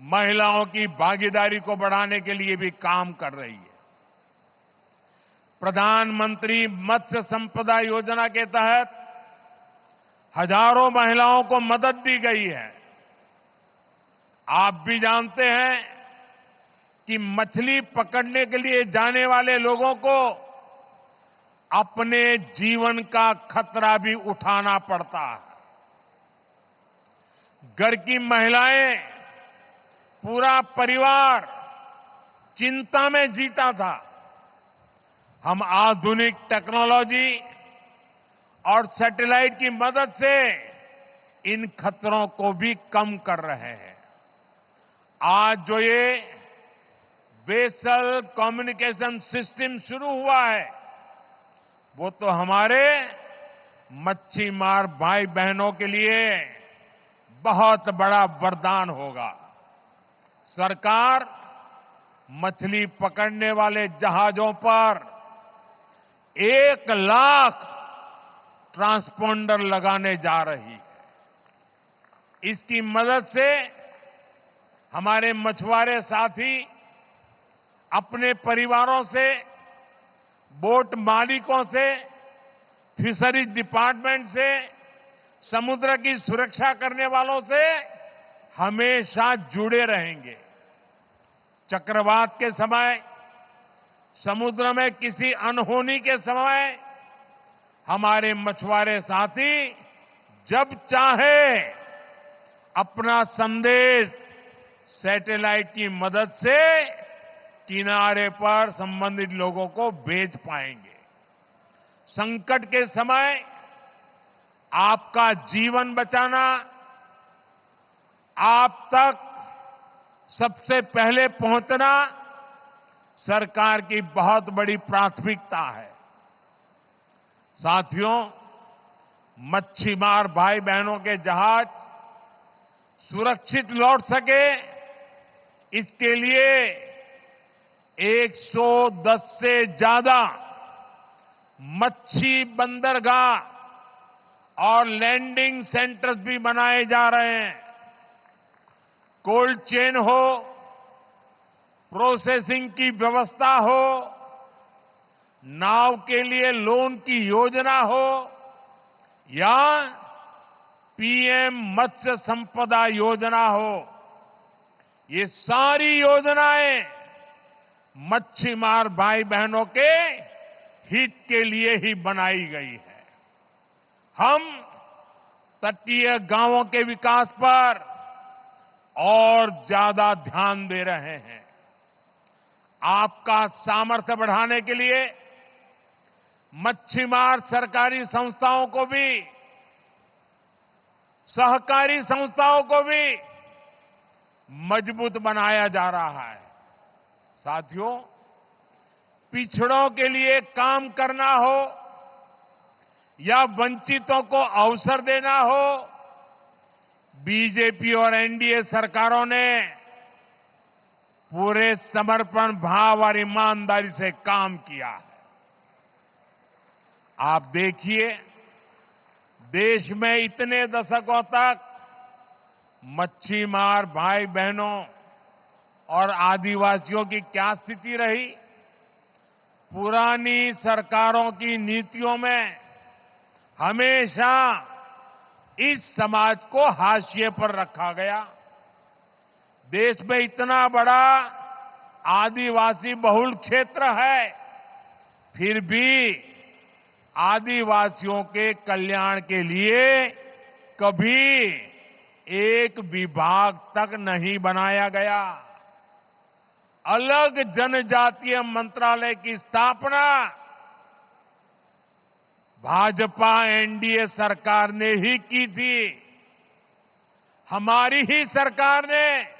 महिलाओं की भागीदारी को बढ़ाने के लिए भी काम कर रही है. प्रधानमंत्री मत्स्य संपदा योजना के तहत हजारों महिलाओं को मदद दी गई है. आप भी जानते हैं कि मछली पकड़ने के लिए जाने वाले लोगों को अपने जीवन का खतरा भी उठाना पड़ता है. घर की महिलाएं, पूरा परिवार चिंता में जीता था. हम आधुनिक टेक्नोलॉजी और सैटेलाइट की मदद से इन खतरों को भी कम कर रहे हैं. आज जो ये वेसल कम्युनिकेशन सिस्टम शुरू हुआ है, वो तो हमारे मच्छीमार भाई बहनों के लिए बहुत बड़ा वरदान होगा. सरकार मछली पकड़ने वाले जहाजों पर 1 लाख ट्रांसपोंडर लगाने जा रही है. इसकी मदद से हमारे मछुआरे साथी अपने परिवारों से, बोट मालिकों से, फिशरीज डिपार्टमेंट से, समुद्र की सुरक्षा करने वालों से हमेशा जुड़े रहेंगे. चक्रवात के समय, समुद्र में किसी अनहोनी के समय हमारे मछुआरे साथी जब चाहे अपना संदेश सैटेलाइट की मदद से किनारे पर संबंधित लोगों को भेज पाएंगे. संकट के समय आपका जीवन बचाना आप तक सबसे पहले पहुंचना सरकार की बहुत बड़ी प्राथमिकता है। साथियों, मच्छीमार भाई बहनों के जहाज सुरक्षित लौट सके, इसके लिए 110 से ज्यादा मच्छी बंदरगाह और लैंडिंग सेंटर्स भी बनाए जा रहे हैं। कोल्ड चेन हो, प्रोसेसिंग की व्यवस्था हो, नाव के लिए लोन की योजना हो या पीएम मत्स्य संपदा योजना हो, ये सारी योजनाएं मच्छीमार भाई बहनों के हित के लिए ही बनाई गई है। हम तटीय गांवों के विकास पर और ज्यादा ध्यान दे रहे हैं। आपका सामर्थ्य बढ़ाने के लिए मच्छीमार सरकारी संस्थाओं को भी, सहकारी संस्थाओं को भी मजबूत बनाया जा रहा है। साथियों, पिछड़ों के लिए काम करना हो या वंचितों को अवसर देना हो, बीजेपी और एनडीए सरकारों ने पूरे समर्पण भाव और ईमानदारी से काम किया है। आप देखिए, देश में इतने दशकों तक मच्छीमार भाई बहनों और आदिवासियों की क्या स्थिति रही। पुरानी सरकारों की नीतियों में हमेशा इस समाज को हाशिए पर रखा गया। देश में इतना बड़ा आदिवासी बहुल क्षेत्र है, फिर भी आदिवासियों के कल्याण के लिए कभी एक विभाग तक नहीं बनाया गया। अलग जनजातीय मंत्रालय की स्थापना भाजपा एनडीए सरकार ने ही की थी। हमारी ही सरकार ने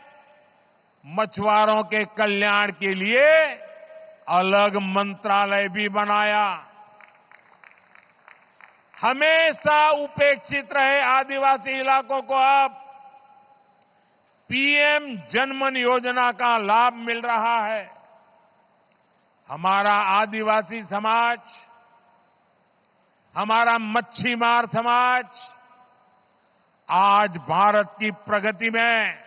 मछुआरों के कल्याण के लिए अलग मंत्रालय भी बनाया। हमेशा उपेक्षित रहे आदिवासी इलाकों को अब पीएम जनमन योजना का लाभ मिल रहा है। हमारा आदिवासी समाज, हमारा मच्छीमार समाज आज भारत की प्रगति में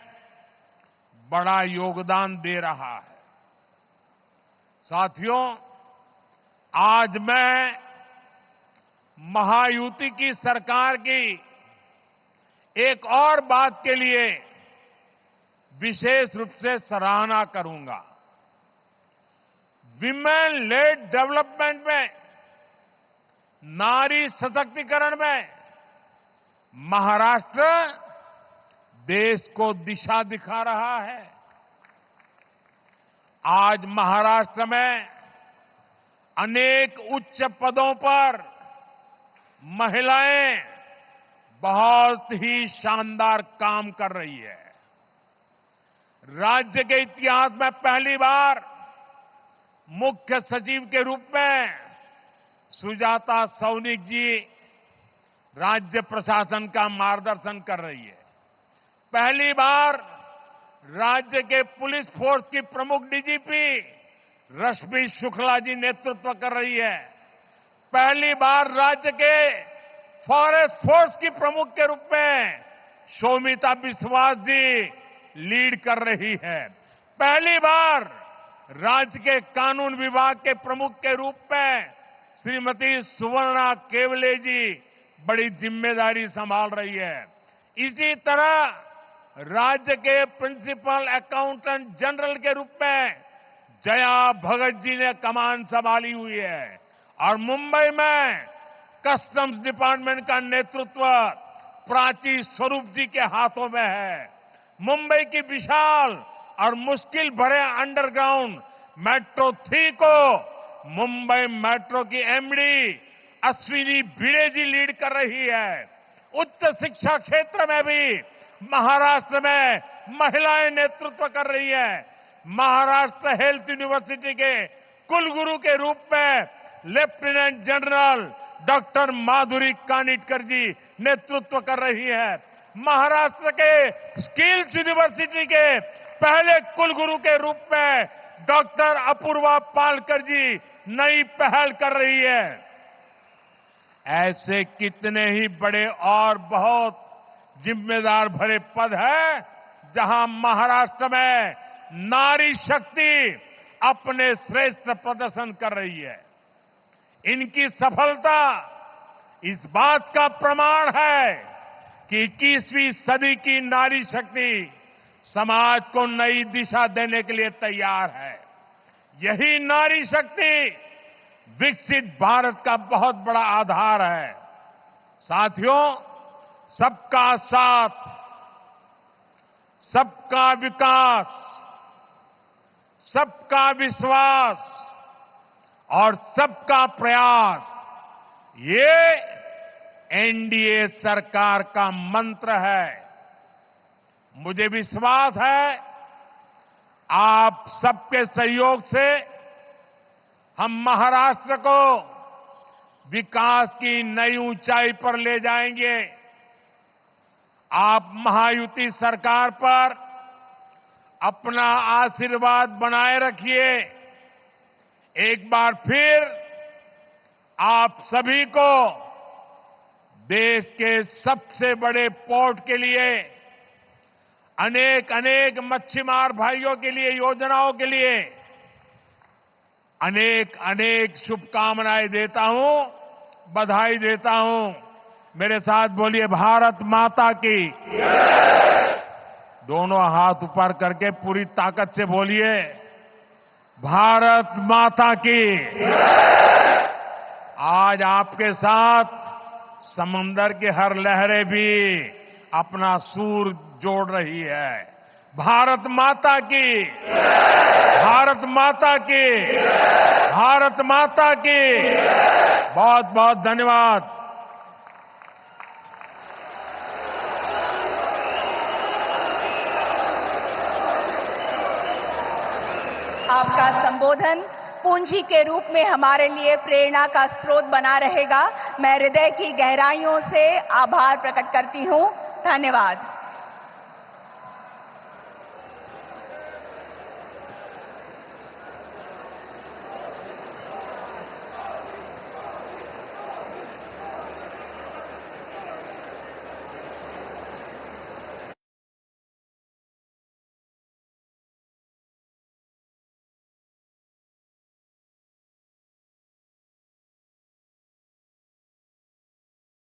बड़ा योगदान दे रहा है। साथियों, आज मैं महायुति की सरकार की एक और बात के लिए विशेष रूप से सराहना करूंगा। विमेन लेड डेवलपमेंट में, नारी सशक्तिकरण में महाराष्ट्र देश को दिशा दिखा रहा है। आज महाराष्ट्र में अनेक उच्च पदों पर महिलाएं बहुत ही शानदार काम कर रही है। राज्य के इतिहास में पहली बार मुख्य सचिव के रूप में सुजाता सौनिक जी राज्य प्रशासन का मार्गदर्शन कर रही है। पहली बार राज्य के पुलिस फोर्स की प्रमुख डीजीपी रश्मि शुक्ला जी नेतृत्व कर रही है। पहली बार राज्य के फॉरेस्ट फोर्स की प्रमुख के रूप में शोमिता बिस्वास जी लीड कर रही है। पहली बार राज्य के कानून विभाग के प्रमुख के रूप में श्रीमती सुवर्णा केवले जी बड़ी जिम्मेदारी संभाल रही है। इसी तरह राज्य के प्रिंसिपल अकाउंटेंट जनरल के रूप में जया भगत जी ने कमान संभाली हुई है और मुंबई में कस्टम्स डिपार्टमेंट का नेतृत्व प्राची स्वरूप जी के हाथों में है। मुंबई की विशाल और मुश्किल भरे अंडरग्राउंड मेट्रो 3 को मुंबई मेट्रो की एमडी अश्विनी भिड़े जी लीड कर रही है। उच्च शिक्षा क्षेत्र में भी महाराष्ट्र में महिलाएं नेतृत्व कर रही हैं। महाराष्ट्र हेल्थ यूनिवर्सिटी के कुलगुरु के रूप में लेफ्टिनेंट जनरल डॉक्टर माधुरी कानिटकर जी नेतृत्व कर रही है। महाराष्ट्र के स्किल्स यूनिवर्सिटी के पहले कुलगुरु के रूप में डॉक्टर अपूर्वा पालकर जी नई पहल कर रही है। ऐसे कितने ही बड़े और बहुत जिम्मेदार भरे पद हैं जहां महाराष्ट्र में नारी शक्ति अपने श्रेष्ठ प्रदर्शन कर रही है। इनकी सफलता इस बात का प्रमाण है कि 21वीं सदी की नारी शक्ति समाज को नई दिशा देने के लिए तैयार है। यही नारी शक्ति विकसित भारत का बहुत बड़ा आधार है। साथियों, सबका साथ, सबका विकास, सबका विश्वास और सबका प्रयास, ये एनडीए सरकार का मंत्र है। मुझे विश्वास है आप सबके सहयोग से हम महाराष्ट्र को विकास की नई ऊंचाई पर ले जाएंगे। आप महायुति सरकार पर अपना आशीर्वाद बनाए रखिए। एक बार फिर आप सभी को देश के सबसे बड़े पोर्ट के लिए, अनेक अनेक मच्छीमार भाइयों के लिए, योजनाओं के लिए अनेक अनेक शुभकामनाएं देता हूं, बधाई देता हूं। मेरे साथ बोलिए भारत माता की। दोनों हाथ ऊपर करके पूरी ताकत से बोलिए भारत माता की। आज आपके साथ समंदर की हर लहरें भी अपना सूर जोड़ रही है। भारत माता की, भारत माता की, भारत माता की। बहुत बहुत धन्यवाद। आपका संबोधन पूंजी के रूप में हमारे लिए प्रेरणा का स्रोत बना रहेगा। मैं हृदय की गहराइयों से आभार प्रकट करती हूं। धन्यवाद।